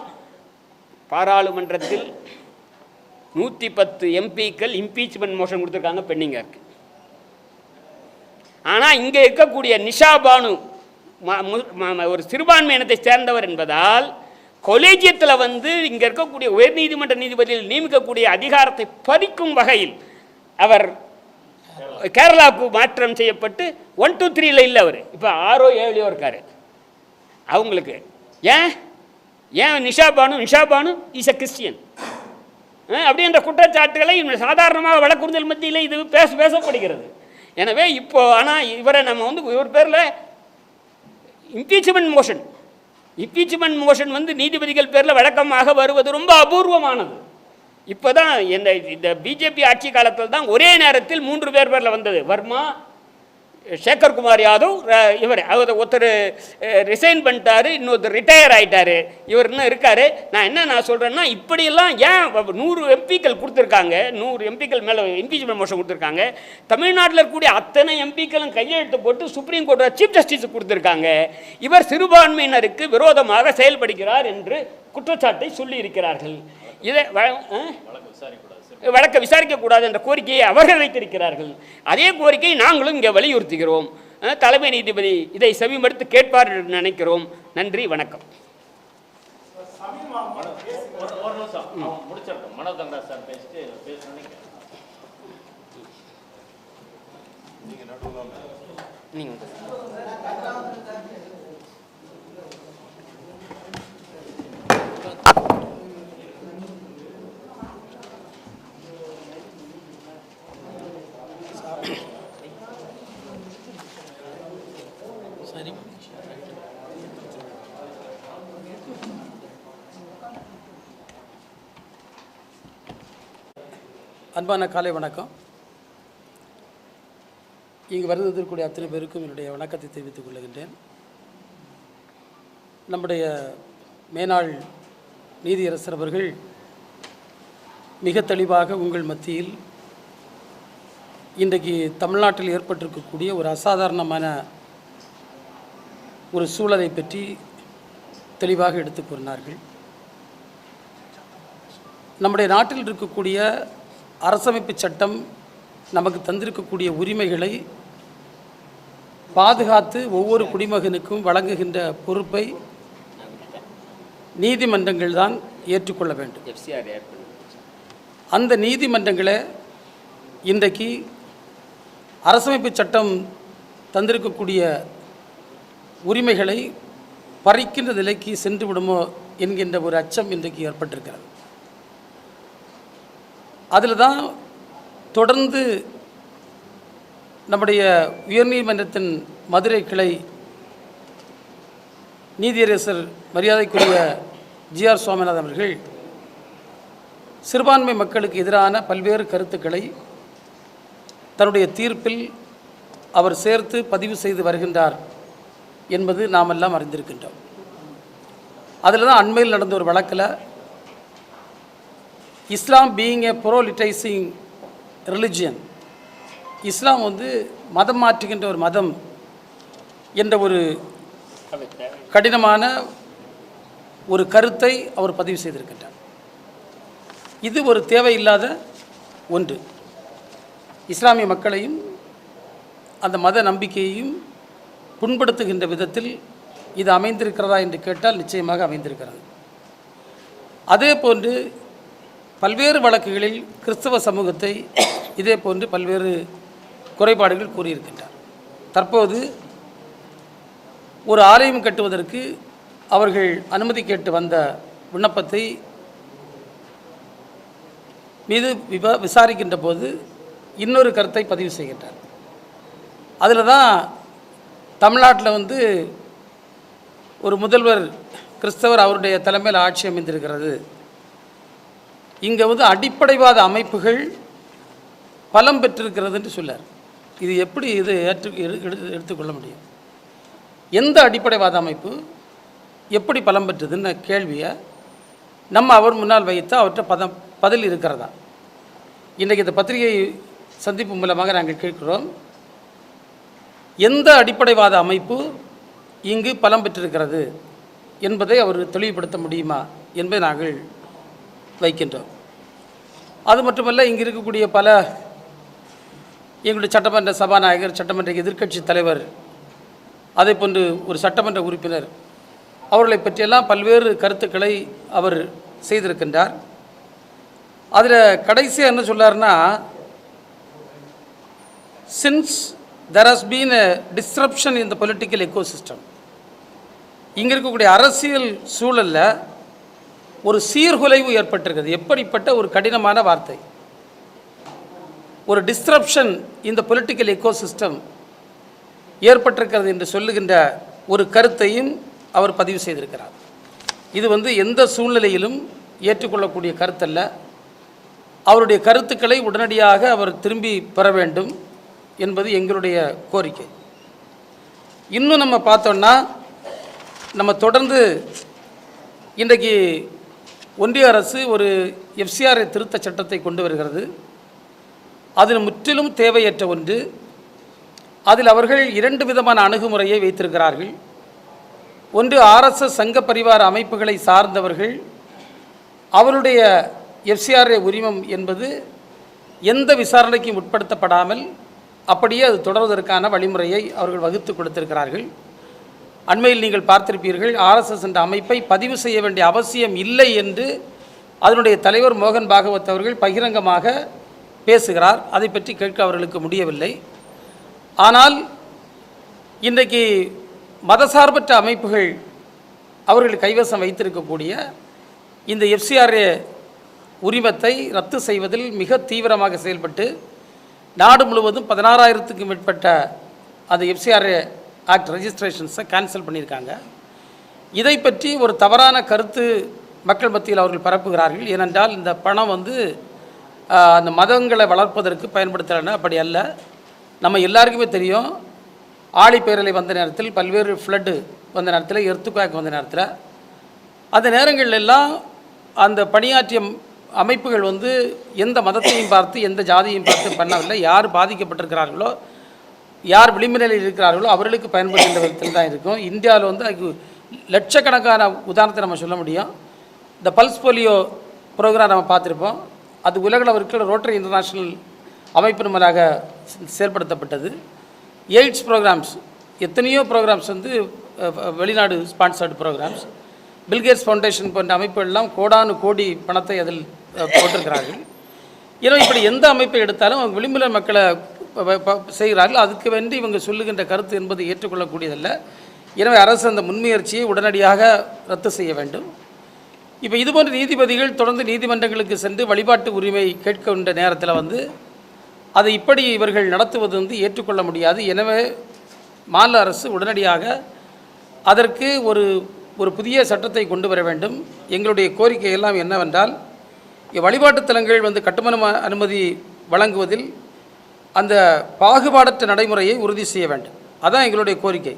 பாராளுமன்றத்தில் 110 எம்பிக்கள் இம்பீச்மெண்ட் மோஷன் கொடுத்துருக்காங்க, பெண்டிங்காக இருக்கு. ஆனால் இங்கே இருக்கக்கூடிய நிஷா பானு ஒரு சிறுபான்மை இனத்தை சேர்ந்தவர் என்பதால் கொலேஜியத்தில் வந்து இங்கே இருக்கக்கூடிய உயர்நீதிமன்ற நீதிபதியில் நியமிக்கக்கூடிய அதிகாரத்தை பறிக்கும் வகையில் அவர் கேரளாவுக்கு மாற்றம் செய்யப்பட்டு 1, 2, 3 இல்லை, அவர் இப்போ 6ஓ 7ஓ இருக்கார். அவங்களுக்கு ஏன் Nisha Banu is a Christian அப்படின்ற குற்றச்சாட்டுகளை சாதாரணமாக வழக்குறுதல் மத்தியில் இது பேசப்படுகிறது. எனவே இப்போ ஆனால் இவரை நம்ம வந்து இவர் பேரில் இம்பீச்மெண்ட் மோஷன் வந்து நீதிபதிகள் பேரில் வழக்கமாக வருவது ரொம்ப அபூர்வமானது. இப்போ தான் இந்த பிஜேபி ஆட்சி காலத்தில் தான் ஒரே நேரத்தில் 3 பேரில் வந்தது. வர்மா, சேகர் குமார் யாதவ், அவர் ஒருத்தர் ரிசைன் பண்ணிட்டாரு, இன்னொருத்தர் ரிட்டையர் ஆகிட்டார், இவர் இன்னும் இருக்கார். நான் சொல்கிறேன்னா இப்படியெல்லாம் ஏன் 100 எம்பிக்கள் கொடுத்துருக்காங்க, 100 எம்பிக்கள் மேலே இம்பீச்மெண்ட் மோஷன் கொடுத்துருக்காங்க. தமிழ்நாட்டில் இருக்கக்கூடிய அத்தனை எம்பிக்களும் கையெழுத்து போட்டு சுப்ரீம் கோர்ட்டில் சீஃப் ஜஸ்டிஸ் கொடுத்துருக்காங்க. இவர் சிறுபான்மையினருக்கு விரோதமாக செயல்படுகிறார் என்று குற்றச்சாட்டை சொல்லி இருக்கிறார்கள். இதை வழக்கை விசாரிக்கக்கூடாது என்ற கோரிக்கையை அவர்கள் வைத்திருக்கிறார்கள். அதே கோரிக்கையை நாங்களும் இங்கே வலியுறுத்துகிறோம். தலைமை நீதிபதி இதை செவிமடுத்து கேட்பார் என்று நினைக்கிறோம். நன்றி, வணக்கம். அன்பான காலை வணக்கம். இங்கு வருவதற்குரிய அத்தனை பேருக்கும் என்னுடைய வணக்கத்தை தெரிவித்துக் கொள்கின்றேன். நம்முடைய மேனாள் நீதியரசர் அவர்கள் மிக தெளிவாக உங்கள் மத்தியில் இன்றைக்கு தமிழ்நாட்டில் ஏற்பட்டிருக்கக்கூடிய ஒரு அசாதாரணமான ஒரு சூழலை பற்றி தெளிவாக எடுத்து கூறினார்கள். நம்முடைய நாட்டில் இருக்கக்கூடிய அரசமைப்பு சட்டம் நமக்கு தந்திருக்கக்கூடிய உரிமைகளை பாதுகாத்து ஒவ்வொரு குடிமகனுக்கும் வழங்குகின்ற பொறுப்பை நீதிமன்றங்கள் தான் ஏற்றுக்கொள்ள வேண்டும். அந்த நீதிமன்றங்களை இன்றைக்கு அரசமைப்பு சட்டம் தந்திருக்கக்கூடிய உரிமைகளை பறிக்கின்ற நிலைக்கு சென்று விடுமோ என்கின்ற ஒரு அச்சம் இன்றைக்கு ஏற்பட்டிருக்கிறது. அதில் தான் தொடர்ந்து நம்முடைய உயர்நீதிமன்றத்தின் மதுரை கிளை நீதியரசர் மரியாதைக்குரிய ஜி.ஆர். சுவாமிநாதன் அவர்கள் சிறுபான்மை மக்களுக்கு எதிரான பல்வேறு கருத்துக்களை தன்னுடைய தீர்ப்பில் அவர் சேர்த்து பதிவு செய்து வருகின்றார் என்பது நாமெல்லாம் அறிந்திருக்கின்றோம். அதில் தான் அண்மையில் நடந்த ஒரு வழக்கில் இஸ்லாம் பீயிங் ஏ ப்ரோலிட்டைசிங் ரிலிஜியன், இஸ்லாம் வந்து மதம் மாற்றுகின்ற ஒரு மதம் என்ற ஒரு கடினமான ஒரு கருத்தை அவர் பதிவு செய்திருக்கின்றார். இது ஒரு தேவையில்லாத ஒன்று. இஸ்லாமிய மக்களையும் அந்த மத நம்பிக்கையையும் புண்படுத்துகின்ற விதத்தில் இது அமைந்திருக்கிறதா என்று கேட்டால் நிச்சயமாக அமைந்திருக்கிறது. அதே போன்று பல்வேறு வழக்குகளில் கிறிஸ்தவ சமூகத்தை இதே போன்று பல்வேறு குறைபாடுகள் கூறியிருக்கின்றார். தற்போது ஒரு ஆலயம் கட்டுவதற்கு அவர்கள் அனுமதி கேட்டு வந்த விண்ணப்பத்தை மீது விசாரிக்கின்ற போது இன்னொரு கருத்தை பதிவு செய்கின்றார். அதில் தான் தமிழ்நாட்டில் வந்து ஒரு முதல்வர் கிறிஸ்தவர் அவருடைய தலைமையில் ஆட்சி அமைந்திருக்கிறது. இங்கே வந்து அடிப்படைவாத அமைப்புகள் பலம் பெற்றிருக்கிறது என்று சொல்லார். இது எப்படி இது எடுத்துக்கொள்ள முடியும்? எந்த அடிப்படைவாத அமைப்பு எப்படி பலம் பெற்றதுன்னு கேள்வியை நம்ம அவர் முன்னால் வைத்து அவற்றை பதில் இருக்கிறதா? இன்றைக்கு இந்த பத்திரிகை சந்திப்பு மூலமாக நாங்கள் கேட்கிறோம், எந்த அடிப்படைவாத அமைப்பு இங்கு பலம் பெற்றிருக்கிறது என்பதை அவர் தெளிவுபடுத்த முடியுமா என்பதை நாங்கள் வைக்கின்றோம். அது மட்டுமல்ல, இங்கே இருக்கக்கூடிய பல எங்களுடைய சட்டமன்ற சபாநாயகர், சட்டமன்ற எதிர்க்கட்சி தலைவர், அதே போன்று ஒரு சட்டமன்ற உறுப்பினர், அவர்களை பற்றியெல்லாம் பல்வேறு கருத்துக்களை அவர் செய்திருக்கின்றார். அதில் கடைசியாக என்ன சொல்லார்னா, since there has been a disruption in the political ecosystem, இங்கே இருக்கக்கூடிய அரசியல் சூழலில் ஒரு சீர்குலைவு ஏற்பட்டிருக்கிறது. எப்படிப்பட்ட ஒரு கடினமான வார்த்தை! ஒரு டிஸ்ரப்ஷன் இந்த பொலிட்டிக்கல் எக்கோசிஸ்டம் ஏற்பட்டிருக்கிறது என்று சொல்லுகின்ற ஒரு கருத்தையும் அவர் பதிவு செய்திருக்கிறார். இது எந்த சூழ்நிலையிலும் ஏற்றுக்கொள்ளக்கூடிய கருத்தல்ல. அவருடைய கருத்துக்களை உடனடியாக அவர் திரும்பி பெற வேண்டும் என்பது எங்களுடைய கோரிக்கை. இன்னும் நம்ம பார்த்தோம்னா, நம்ம தொடர்ந்து இன்றைக்கு ஒன்றிய அரசு ஒரு எஃப்சிஆர்ஏ திருத்த சட்டத்தை கொண்டு வருகிறது. அது முற்றிலும் தேவையற்ற ஒன்று. அதில் அவர்கள் 2 விதமான அணுகுமுறையை வைத்திருக்கிறார்கள். ஒன்று, ஆர்எஸ்எஸ் சங்க பரிவார அமைப்புகளை சார்ந்தவர்கள் அவருடைய எஃப்சிஆர்ஏ உரிமம் என்பது எந்த விசாரணைக்கும் உட்படுத்தப்படாமல் அப்படியே அது தொடர்வதற்கான வழிமுறையை அவர்கள் வகுத்து கொடுத்திருக்கிறார்கள். அண்மையில் நீங்கள் பார்த்திருப்பீர்கள், ஆர்எஸ்எஸ் என்ற அமைப்பை பதிவு செய்ய வேண்டிய அவசியம் இல்லை என்று அதனுடைய தலைவர் மோகன் பாகவத் அவர்கள் பகிரங்கமாக பேசுகிறார். அதை பற்றி கேட்க அவர்களுக்கு முடியவில்லை. ஆனால் இன்றைக்கு மதசார்பற்ற அமைப்புகள் அவர்கள் கைவசம் வைத்திருக்கக்கூடிய இந்த எஃப்சிஆர்ஏ உரிமத்தை ரத்து செய்வதில் மிக தீவிரமாக செயல்பட்டு நாடு முழுவதும் 16,000க்கும் மேற்பட்ட அந்த எஃப்சிஆர்ஏ ஆக்ட் ரெஜிஸ்ட்ரேஷன்ஸை கேன்சல் பண்ணியிருக்காங்க. இதை பற்றி ஒரு தவறான கருத்து மக்கள் மத்தியில் அவர்கள் பரப்புகிறார்கள். ஏனென்றால் இந்த பணம் அந்த மதங்களை வளர்ப்பதற்கு பயன்படுத்தலைன்னா அப்படி அல்ல. நம்ம எல்லாருக்குமே தெரியும், ஆழிப்பேரலை வந்த நேரத்தில், பல்வேறு ஃப்ளட்டு வந்த நேரத்தில், எர்த்துக்வேக் வந்த நேரத்தில், அந்த நேரங்கள் எல்லாம் அந்த பணியாற்றிய அமைப்புகள் எந்த மதத்தையும் பார்த்து எந்த ஜாதியையும் பார்த்து பண்ணவில்லை. யார் பாதிக்கப்பட்டிருக்கிறார்களோ, யார் விளிம்புநிலையில் இருக்கிறார்களோ அவர்களுக்கு பயன்படுகின்ற விதத்தில் தான் இருக்கும். இந்தியாவில் அதுக்கு லட்சக்கணக்கான உதாரணத்தை நம்ம சொல்ல முடியும். இந்த பல்ஸ் போலியோ ப்ரோக்ராம் நம்ம பார்த்துருப்போம். அது உலகளவில் இருக்கிற ரோட்டரி இன்டர்நேஷ்னல் அமைப்பு மூலமாக செயல்படுத்தப்பட்டது. எய்ட்ஸ் ப்ரோக்ராம்ஸ், எத்தனையோ ப்ரோக்ராம்ஸ் வெளிநாடு ஸ்பான்சர்டு ப்ரோக்ராம்ஸ். பில்கேட்ஸ் ஃபவுண்டேஷன் போன்ற அமைப்புகளெல்லாம் கோடானு கோடி பணத்தை அதில் போட்டிருக்கிறார்கள். ஏன்னா இப்படி எந்த அமைப்பை எடுத்தாலும் அவங்க விளிம்புநிலை மக்களை செய்கிறார்கள். அதுக்கு வேண்டி இவங்க சொல்லுகின்ற கருத்து என்பது ஏற்றுக்கொள்ளக்கூடியதல்ல. எனவே அரசு அந்த முன்முயற்சியை உடனடியாக ரத்து செய்ய வேண்டும். இப்போ இதுபோன்ற நீதிபதிகள் தொடர்ந்து நீதிமன்றங்களுக்கு சென்று வழிபாட்டு உரிமை கேட்கின்ற நேரத்தில் அதை இப்படி இவர்கள் நடத்துவது ஏற்றுக்கொள்ள முடியாது. எனவே மாநில அரசு உடனடியாக அதற்கு ஒரு புதிய சட்டத்தை கொண்டு வர வேண்டும். எங்களுடைய கோரிக்கை எல்லாம் என்னவென்றால், வழிபாட்டுத் தலங்கள் கட்டுமான அனுமதி வழங்குவதில் அந்த பாகுபாடற்ற நடைமுறையை உறுதி செய்ய வேண்டும். அதான் எங்களுடைய கோரிக்கை.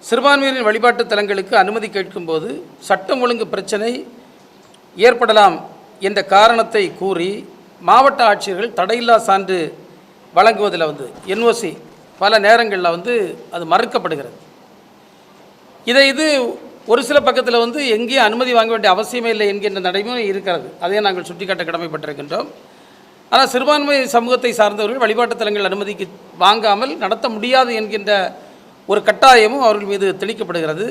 சிறுபான்மையினரின் வழிபாட்டுத் தலங்களுக்கு அனுமதி கேட்கும்போது சட்டம் ஒழுங்கு பிரச்சனை ஏற்படலாம் என்ற காரணத்தை கூறி மாவட்ட ஆட்சியர்கள் தடையில்லா சான்று வழங்குவதில் என்ஓசி பல நேரங்களில் அது மறுக்கப்படுகிறது. இது ஒரு சில பக்கத்தில் எங்கேயும் அனுமதி வாங்க வேண்டிய அவசியமே இல்லை என்கின்ற நடைமுறை இருக்கிறது. அதையே நாங்கள் சுட்டிக்காட்ட கடமைப்பட்டிருக்கின்றோம். ஆனால் சிறுபான்மை சமூகத்தை சார்ந்தவர்கள் வழிபாட்டுத் தலங்கள் அனுமதிக்கு வாங்காமல் நடத்த முடியாது என்கின்ற ஒரு கட்டாயமும் அவர்கள் மீது தெளிக்கப்படுகிறது.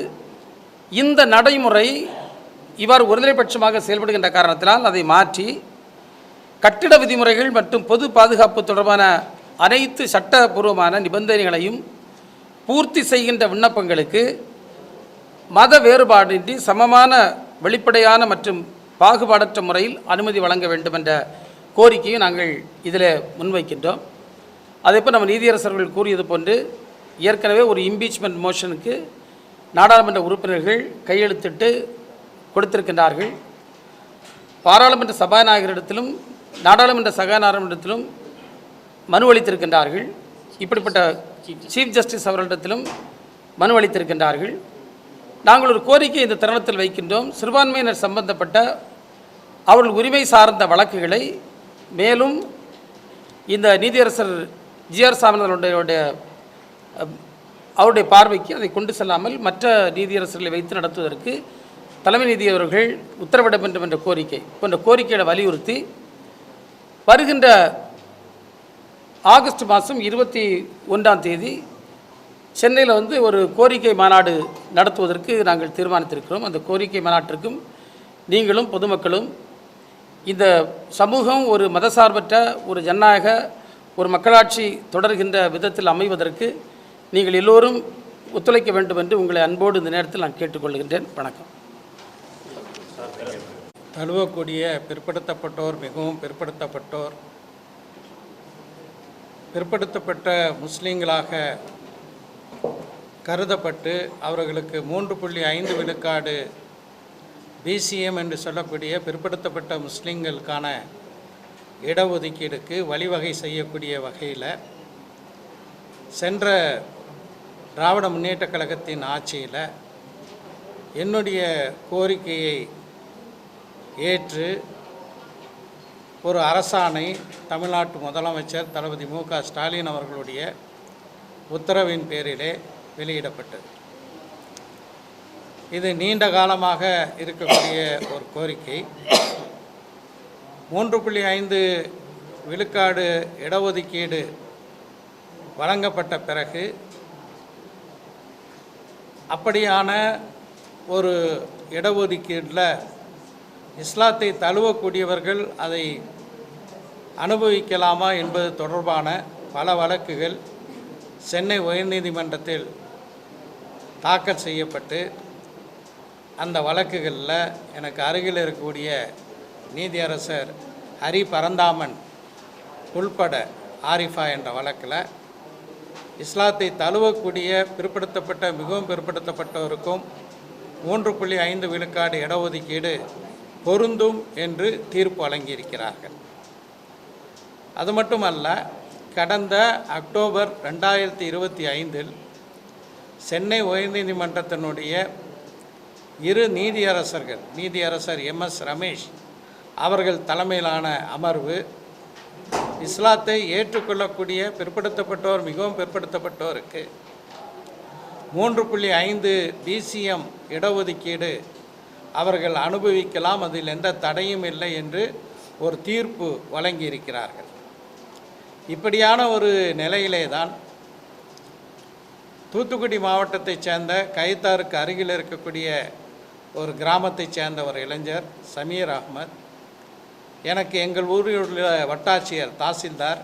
இந்த நடைமுறை இவ்வாறு ஒருதலைபட்சமாக செயல்படுகின்ற காரணத்தினால் அதை மாற்றி கட்டிட விதிமுறைகள் மற்றும் பொது பாதுகாப்பு தொடர்பான அனைத்து சட்டபூர்வமான நிபந்தனைகளையும் பூர்த்தி செய்கின்ற விண்ணப்பங்களுக்கு மத வேறுபாடின்றி சமமான வெளிப்படையான மற்றும் பாகுபாடற்ற முறையில் அனுமதி வழங்க வேண்டும் என்ற கோரிக்கையை நாங்கள் இதில் முன்வைக்கின்றோம். அதேபோல் நம்ம நீதியரசர்கள் கூறியது போன்று ஏற்கனவே ஒரு இம்பீச்மெண்ட் மோஷனுக்கு நாடாளுமன்ற உறுப்பினர்கள் கையெழுத்திட்டு கொடுத்திருக்கின்றார்கள். பாராளுமன்ற சபாநாயகரிடத்திலும் நாடாளுமன்ற சபாநாயகரிடத்திலும் மனு அளித்திருக்கின்றார்கள். இப்படிப்பட்ட சீஃப் ஜஸ்டிஸ் அவர்களிடத்திலும் மனு அளித்திருக்கின்றார்கள். நாங்கள் ஒரு கோரிக்கை இந்த தருணத்தில் வைக்கின்றோம். சிறுபான்மையினர் சம்பந்தப்பட்ட அவர்கள் உரிமை சார்ந்த வழக்குகளை மேலும் இந்த நீதியரசர் ஜிஆர் சாமிநாதனுடைய அவருடைய பார்வைக்கு அதை கொண்டு செல்லாமல் மற்ற நீதியரசர்களை வைத்து நடத்துவதற்கு தலைமை நீதியவர்கள் உத்தரவிட வேண்டும் என்ற கோரிக்கை போன்ற கோரிக்கையை வலியுறுத்தி வருகின்ற ஆகஸ்ட் மாதம் 21ஆம் தேதி சென்னையில் ஒரு கோரிக்கை மாநாடு நடத்துவதற்கு நாங்கள் தீர்மானித்திருக்கிறோம். அந்த கோரிக்கை மாநாட்டிற்கும் நீங்களும் பொதுமக்களும் இந்த சமூகம் ஒரு மதசார்பற்ற ஒரு ஜனநாயக ஒரு மக்களாட்சி தொடர்கின்ற விதத்தில் அமைவதற்கு நீங்கள் எல்லோரும் ஒத்துழைக்க வேண்டும் என்று உங்களை அன்போடு இந்த நேரத்தில் நான் கேட்டுக்கொள்கின்றேன். வணக்கம். தழுவக்கூடிய பிற்படுத்தப்பட்டோர், மிகவும் பிற்படுத்தப்பட்டோர், பிற்படுத்தப்பட்ட முஸ்லீம்களாக கருதப்பட்டு அவர்களுக்கு 3.5 விழுக்காடு பிசிஎம் என்று சொல்லக்கூடிய பிற்படுத்தப்பட்ட முஸ்லீம்களுக்கான இடஒதுக்கீடுக்கு வழிவகை செய்யக்கூடிய வகையில் சென்ற திராவிட முன்னேற்றக் கழகத்தின் ஆட்சியில் என்னுடைய கோரிக்கையை ஏற்று ஒரு அரசாணை தமிழ்நாட்டு முதலமைச்சர் தளபதி மு.க. ஸ்டாலின் அவர்களுடைய உத்தரவின் பேரிலே வெளியிடப்பட்டது. இது நீண்ட காலமாக இருக்கக்கூடிய ஒரு கோரிக்கை. 3.5 விழுக்காடு இடஒதுக்கீடு வழங்கப்பட்ட பிறகு அப்படியான ஒரு இடஒதுக்கீட்டில் இஸ்லாத்தை தழுவக்கூடியவர்கள் அதை அனுபவிக்கலாமா என்பது தொடர்பான பல வழக்குகள் சென்னை உயர்நீதிமன்றத்தில் தாக்கல் செய்யப்பட்டு அந்த வழக்குகளில் எனக்கு அருகில் இருக்கக்கூடிய நீதியரசர் ஹரி பரந்தாமன் உள்பட ஆரிஃபா என்ற வழக்கில் இஸ்லாத்தை தழுவக்கூடிய பிற்படுத்தப்பட்ட மிகவும் பிற்படுத்தப்பட்டவருக்கும் 3.5 விழுக்காடு இடஒதுக்கீடு பொருந்தும் என்று தீர்ப்பு வழங்கியிருக்கிறார்கள். அது மட்டுமல்ல, கடந்த அக்டோபர் 2025 சென்னை உயர்நீதிமன்றத்தினுடைய 2 நீதியரசர் MS ரமேஷ் அவர்கள் தலைமையிலான அமர்வு இஸ்லாத்தை ஏற்றுக்கொள்ளக்கூடிய பிற்படுத்தப்பட்டோர், மிகவும் பிற்படுத்தப்பட்டோருக்கு 3.5 பிசிஎம் இடஒதுக்கீடு அவர்கள் அனுபவிக்கலாம், அதில் எந்த தடையும் இல்லை என்று ஒரு தீர்ப்பு வழங்கியிருக்கிறார்கள். இப்படியான ஒரு நிலையிலே தான் தூத்துக்குடி மாவட்டத்தைச் சேர்ந்த கைத்தாருக்கு அருகில் இருக்கக்கூடிய ஒரு கிராமத்தைச் சேர்ந்த ஒரு இளைஞர் சமீர் அகமது எனக்கு எங்கள் ஊரில் உள்ள வட்டாட்சியர் தாசில்தார்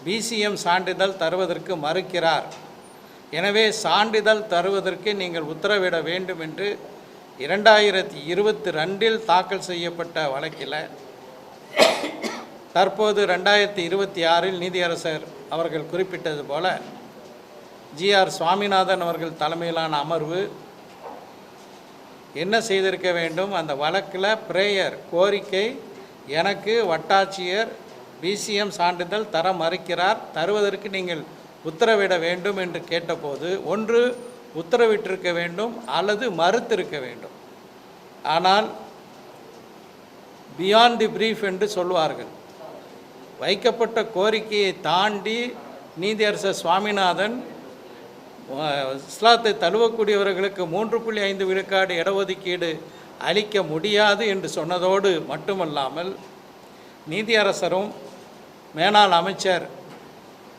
பிசிஎம் சான்றிதழ் தருவதற்கு மறுக்கிறார், எனவே சான்றிதழ் தருவதற்கு நீங்கள் உத்தரவிட வேண்டும் என்று 2022 தாக்கல் செய்யப்பட்ட வழக்கில் தற்போது 2026 நீதியரசர் அவர்கள் குறிப்பிட்டது போல GR சுவாமிநாதன் அவர்கள் தலைமையிலான அமர்வு என்ன செய்திருக்க வேண்டும், அந்த வழக்கில் பிரேயர் கோரிக்கை எனக்கு வட்டாட்சியர் பிசிஎம் சான்றிதழ் தர மறுக்கிறார், தருவதற்கு நீங்கள் உத்தரவிட வேண்டும் என்று கேட்டபோது ஒன்று உத்தரவிட்டிருக்க வேண்டும் அல்லது மறுத்திருக்க வேண்டும். ஆனால் பியாண்ட் தி பிரீஃப் என்று சொல்வார்கள், வைக்கப்பட்ட கோரிக்கையை தாண்டி நீதியரசர் சுவாமிநாதன் இஸ்லாத்தை தழுவக்கூடியவர்களுக்கு 3.5 விழுக்காடு இடஒதுக்கீடு அளிக்க முடியாது என்று சொன்னதோடு மட்டுமல்லாமல் நீதியரசரும் மேனாள் அமைச்சர்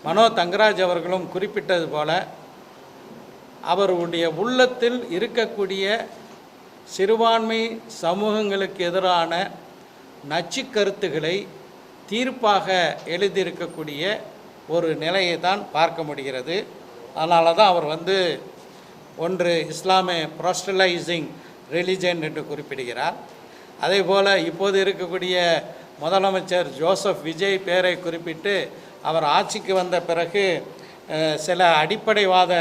மனோ தங்கராஜ் அவர்களும் குறிப்பிட்டது போல அவருடைய உள்ளத்தில் இருக்கக்கூடிய சிறுபான்மை சமூகங்களுக்கு எதிரான நச்சு கருத்துக்களை தீர்ப்பாக எழுதியிருக்கக்கூடிய ஒரு நிலையை தான் பார்க்க முடிகிறது. அதனால தான் அவர் ஒன்று இஸ்லாமை ப்ரோஸ்டலைசிங் ரிலிஜன் என்று குறிப்பிடுகிறார். அதே போல் இப்போது இருக்கக்கூடிய முதலமைச்சர் ஜோசப் விஜய் பேரை குறிப்பிட்டு அவர் ஆட்சிக்கு வந்த பிறகு சில அடிப்படைவாத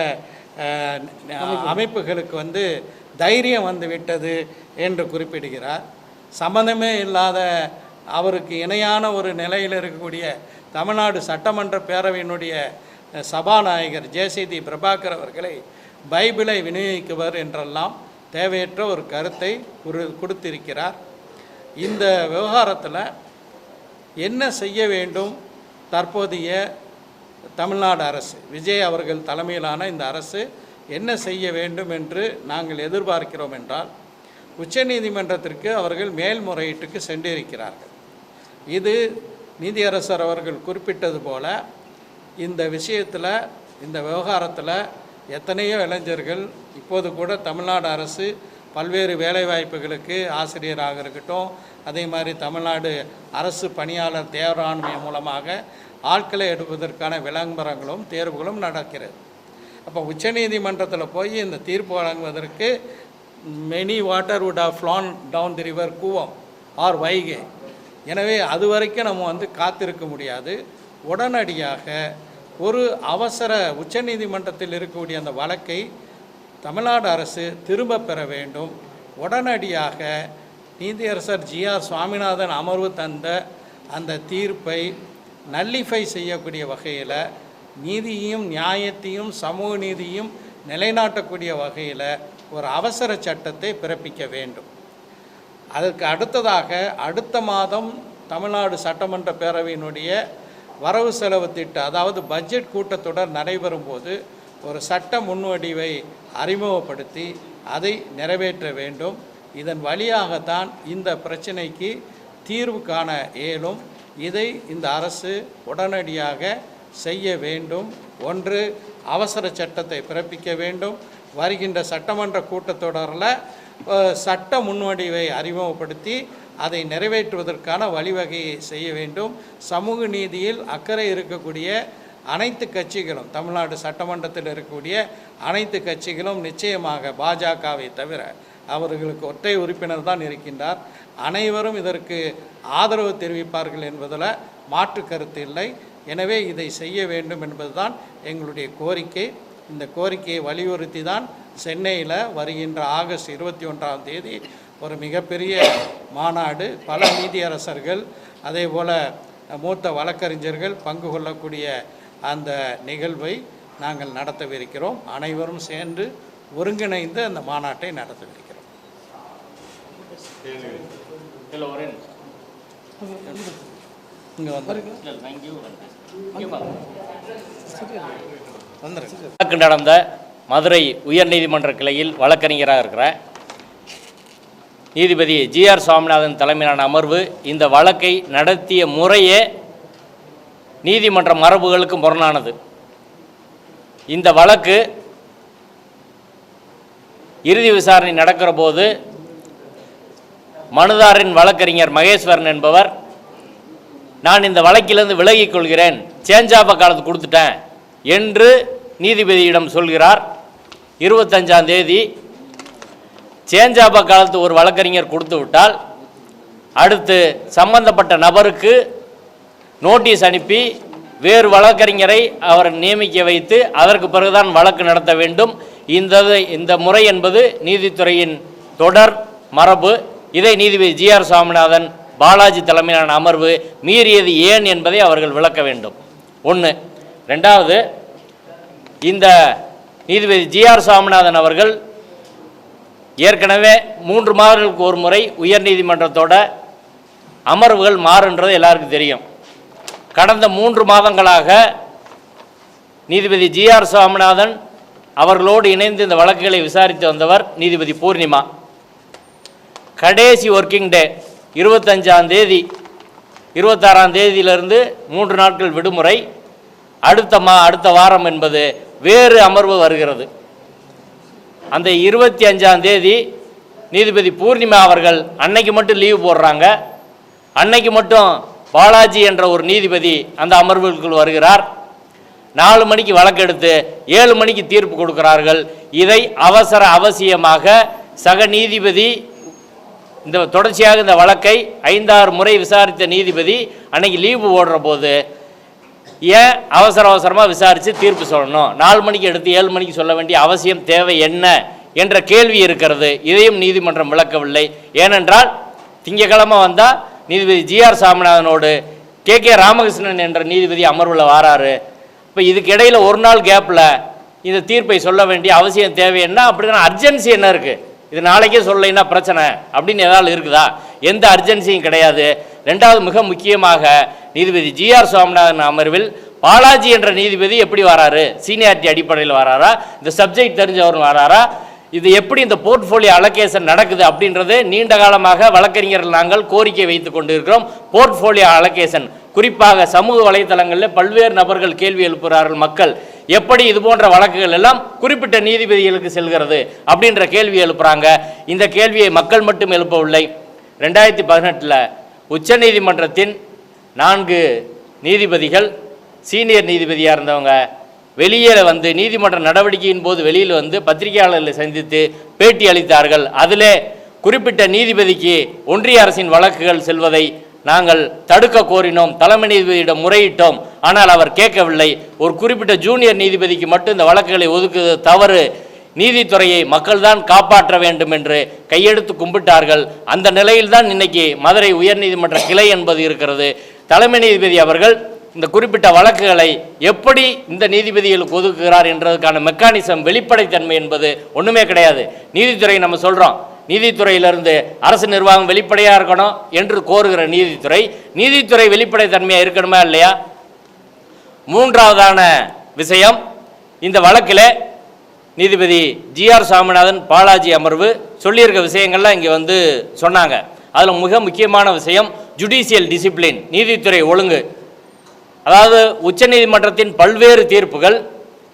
அமைப்புகளுக்கு தைரியம் வந்துவிட்டது என்று குறிப்பிடுகிறார். சம்பந்தமே இல்லாத அவருக்கு இணையான ஒரு நிலையில் இருக்கக்கூடிய தமிழ்நாடு சட்டமன்ற பேரவையினுடைய சபாநாயகர் ஜேசிடி பிரபாகர் அவர்களை பைபிளை விநியோகிக்குவர் என்றெல்லாம் தேவையற்ற ஒரு கருத்தை கொடுத்திருக்கிறார். இந்த விவகாரத்தில் என்ன செய்ய வேண்டும், தற்போதைய தமிழ்நாடு அரசு விஜய் அவர்கள் தலைமையிலான இந்த அரசு என்ன செய்ய வேண்டும் என்று நாங்கள் எதிர்பார்க்கிறோம் என்றால், உச்சநீதிமன்றத்திற்கு அவர்கள் மேல்முறையீட்டுக்கு சென்றிருக்கிறார்கள். இது நீதியரசர் அவர்கள் குறிப்பிட்டது போல இந்த விஷயத்தில், இந்த விவகாரத்தில் எத்தனையோ இளைஞர்கள் இப்போது கூட தமிழ்நாடு அரசு பல்வேறு வேலைவாய்ப்புகளுக்கு ஆசிரியராக இருக்கட்டும், அதே மாதிரி தமிழ்நாடு அரசு பணியாளர் தேர்வாண்மை மூலமாக ஆட்களை எடுப்பதற்கான விளம்பரங்களும் தேர்வுகளும் நடக்கிறது. அப்போ உச்சநீதிமன்றத்தில் போய் இந்த தீர்ப்பு வழங்குவதற்கு many water would have flown down the river Cooum or Vaigai. எனவே அது வரைக்கும் நம்ம காத்திருக்க முடியாது. உடனடியாக ஒரு அவசர உச்சநீதிமன்றத்தில் இருக்கக்கூடிய அந்த வழக்கை தமிழ்நாடு அரசு திரும்ப பெற வேண்டும். உடனடியாக நீதியரசர் ஜி.ஆர். சுவாமிநாதன் அமர்வு தந்த அந்த தீர்ப்பை நல்லிஃபை செய்யக்கூடிய வகையில், நீதியையும் நியாயத்தையும் சமூக நீதியும் நிலைநாட்டக்கூடிய வகையில் ஒரு அவசர சட்டத்தை பிறப்பிக்க வேண்டும். அதற்கு அடுத்ததாக அடுத்த மாதம் தமிழ்நாடு சட்டமன்ற பேரவையினுடைய வரவு செலவு திட்ட, அதாவது பட்ஜெட் கூட்டத்தொடர் நடைபெறும் போது ஒரு சட்ட முன்வடிவை அறிமுகப்படுத்தி அதை நிறைவேற்ற வேண்டும். இதன் வழியாகத்தான் இந்த பிரச்சனைக்கு தீர்வு காண இயலும். இதை இந்த அரசு உடனடியாக செய்ய வேண்டும். ஒன்று, அவசர சட்டத்தை பிறப்பிக்க வேண்டும். வருகின்ற சட்டமன்ற கூட்டத்தொடரில் சட்ட முன்வடிவை அறிமுகப்படுத்தி அதை நிறைவேற்றுவதற்கான வழிவகையை செய்ய வேண்டும். சமூக நீதியில் அக்கறை இருக்கக்கூடிய அனைத்து கட்சிகளும், தமிழ்நாடு சட்டமன்றத்தில் இருக்கக்கூடிய அனைத்து கட்சிகளும் நிச்சயமாக, பாஜகவை தவிர அவர்களுக்கு ஒற்றை உறுப்பினர் தான் இருக்கின்றார், அனைவரும் இதற்கு ஆதரவு தெரிவிப்பார்கள் என்பதில் மாற்று கருத்து இல்லை. எனவே இதை செய்ய வேண்டும் என்பதுதான் எங்களுடைய கோரிக்கை. இந்த கோரிக்கையை வலியுறுத்தி தான் சென்னையில் வருகின்ற ஆகஸ்ட் 21ஆம் தேதி ஒரு மிகப்பெரிய மாநாடு, பல நீதியரசர்கள் அதே போல் மூத்த வழக்கறிஞர்கள் பங்கு கொள்ளக்கூடிய அந்த நிகழ்வை நாங்கள் நடத்தவிருக்கிறோம். அனைவரும் சேர்ந்து ஒருங்கிணைந்து அந்த மாநாட்டை நடத்தவிருக்கிறோம். இங்கே வழக்கு நடந்த மதுரை உயர்நீதிமன்ற கிளையில் வழக்கறிஞராக இருக்கிற நீதிபதி ஜி.ஆர். சுவாமிநாதன் தலைமையிலான அமர்வு இந்த வழக்கை நடத்திய முறையே நீதிமன்ற மரபுகளுக்கு முரணானது. இந்த வழக்கு இறுதி விசாரணை நடக்கிற போது மனுதாரின் வழக்கறிஞர் மகேஸ்வரன் என்பவர், நான் இந்த வழக்கிலிருந்து விலகிக் கொள்கிறேன், சேஞ்ச் ஆஃப் காலத்து கொடுத்துட்டேன் என்று நீதிபதியிடம் சொல்கிறார். 25ஆம் தேதி சேஞ்ச் ஆஃப் காலத்து ஒரு வழக்கறிஞர் கொடுத்து விட்டால் அடுத்து சம்பந்தப்பட்ட நபருக்கு நோட்டீஸ் அனுப்பி வேறு வழக்கறிஞரை அவர் நியமிக்க வைத்து அதற்கு பிறகுதான் வழக்கு நடத்த வேண்டும். இந்த முறை என்பது நீதித்துறையின் தொடர் மரபு. இதை நீதிபதி ஜி.ஆர். சுவாமிநாதன் பாலாஜி தலைமையிலான அமர்வு மீறியது ஏன் என்பதை அவர்கள் விளக்க வேண்டும். ஒன்று. ரெண்டாவது, இந்த நீதிபதி ஜி.ஆர். சுவாமிநாதன் அவர்கள் ஏற்கனவே 3 மாதங்களுக்கு ஒரு முறை உயர்நீதிமன்றத்தோட அமர்வுகள் மாறுன்றது எல்லாருக்கும் தெரியும். கடந்த 3 மாதங்களாக நீதிபதி ஜி.ஆர். சுவாமிநாதன் அவர்களோடு இணைந்து இந்த வழக்குகளை விசாரித்து வந்தவர் நீதிபதி பூர்ணிமா. கடைசி ஒர்க்கிங் டே 25ஆம் தேதி, 26ஆம் தேதியிலிருந்து 3 நாட்கள் விடுமுறை, அடுத்த வாரம் என்பது வேறு அமர்வு வருகிறது. அந்த 25ஆம் தேதி நீதிபதி பூர்ணிமா அவர்கள் அன்னைக்கு மட்டும் லீவு போடுறாங்க. அன்னைக்கு மட்டும் பாலாஜி என்ற ஒரு நீதிபதி அந்த அமர்வுக்குள் வருகிறார். 4 மணிக்கு வழக்கெடுத்து 7 மணிக்கு தீர்ப்பு கொடுக்கிறார்கள். இதை அவசியமாக சக நீதிபதி இந்த தொடர்ச்சியாக இந்த வழக்கை 5-6 முறை விசாரித்த நீதிபதி அன்னைக்கு லீவு போடுற போது ஏன் அவசரமாக விசாரித்து தீர்ப்பு சொல்லணும், 4 மணிக்கு எடுத்து 7 மணிக்கு சொல்ல வேண்டிய அவசியம் தேவை என்ன என்ற கேள்வி இருக்கிறது. இதையும் நீதிமன்றம் விளக்கவில்லை. ஏனென்றால் திங்கக்கிழமை வந்தால் நீதிபதி ஜி.ஆர். சுவாமிநாதனோடு கே ராமகிருஷ்ணன் என்ற நீதிபதி அமர்வில் வாராரு. இப்போ இதுக்கு இடையில் ஒரு நாள் கேப்பில் இந்த தீர்ப்பை சொல்ல வேண்டிய அவசியம் தேவை என்ன, அப்படின்னா அர்ஜென்சி என்ன இருக்குது, இது நாளைக்கே சொல்லலைன்னா பிரச்சனை அப்படின்னு ஏதாவது இருக்குதா? எந்த அர்ஜென்சியும் கிடையாது. ரெண்டாவது, மிக முக்கியமாக நீதிபதி ஜி.ஆர். சுவாமிநாதன் அமர்வில் பாலாஜி என்ற நீதிபதி எப்படி வராரு, சீனியாரிட்டி அடிப்படையில் வராரா, இந்த சப்ஜெக்ட் தெரிஞ்சவர் வராரா, இது எப்படி இந்த போர்ட்ஃபோலியோ அலோகேஷன் நடக்குது அப்படின்றது நீண்ட காலமாக வழக்கறிஞர்கள் நாங்கள் கோரிக்கை வைத்துக் கொண்டிருக்கிறோம். போர்ட்ஃபோலியோ அலோகேஷன் குறிப்பாக சமூக வலைதளங்களில் பல்வேறு நபர்கள் கேள்வி எழுப்புகிறார்கள். மக்கள் எப்படி இது போன்ற வழக்குகள் எல்லாம் குறிப்பிட்ட நீதிபதிகளுக்கு செல்கிறது அப்படின்ற கேள்வி எழுப்புறாங்க. இந்த கேள்வியை மக்கள் மட்டும் எழுப்பவில்லை. 2018 உச்சநீதிமன்றத்தின் 4 நீதிபதிகள் சீனியர் நீதிபதியாக இருந்தவங்க வெளியில் வந்து நீதிமன்ற நடவடிக்கையின் போது வெளியில் வந்து பத்திரிகையாளர்களை சந்தித்து பேட்டி அளித்தார்கள். அதிலே குறிப்பிட்ட நீதிபதிக்கு ஒன்றிய அரசின் வழக்குகள் செல்வதை நாங்கள் தடுக்க கோரினோம், தலைமை நீதிபதியிடம் முறையிட்டோம். ஆனால் அவர் கேட்கவில்லை. ஒரு குறிப்பிட்ட ஜூனியர் நீதிபதிக்கு மட்டும் இந்த வழக்குகளை ஒதுக்குவது தவறு, நீதித்துறையை மக்கள் தான் காப்பாற்ற வேண்டும் என்று கையெடுத்து கும்பிட்டார்கள். அந்த நிலையில்தான் இன்னைக்கு மதுரை உயர்நீதிமன்ற கிளை என்பது இருக்கிறது. தலைமை நீதிபதி அவர்கள் இந்த குறிப்பிட்ட வழக்குகளை எப்படி இந்த நீதிபதிகளுக்கு ஒதுக்குகிறார் என்றதுக்கான மெக்கானிசம் வெளிப்படைத்தன்மை என்பது ஒன்றுமே கிடையாது. நீதித்துறை நம்ம சொல்கிறோம், நீதித்துறையிலிருந்து அரசு நிர்வாகம் வெளிப்படையாக இருக்கணும் என்று கோருகிற நீதித்துறை வெளிப்படைத்தன்மையாக இருக்கணுமா இல்லையா? மூன்றாவதான விஷயம், இந்த வழக்கில் நீதிபதி ஜிஆர் சாமிநாதன் பாலாஜி அமர்வு சொல்லியிருக்க விஷயங்கள்லாம் இங்கே வந்து சொன்னாங்க. அதில் மிக முக்கியமான விஷயம் ஜுடிஷியல் டிசிப்ளின், நீதித்துறை ஒழுங்கு. அதாவது உச்சநீதிமன்றத்தின் பல்வேறு தீர்ப்புகள்,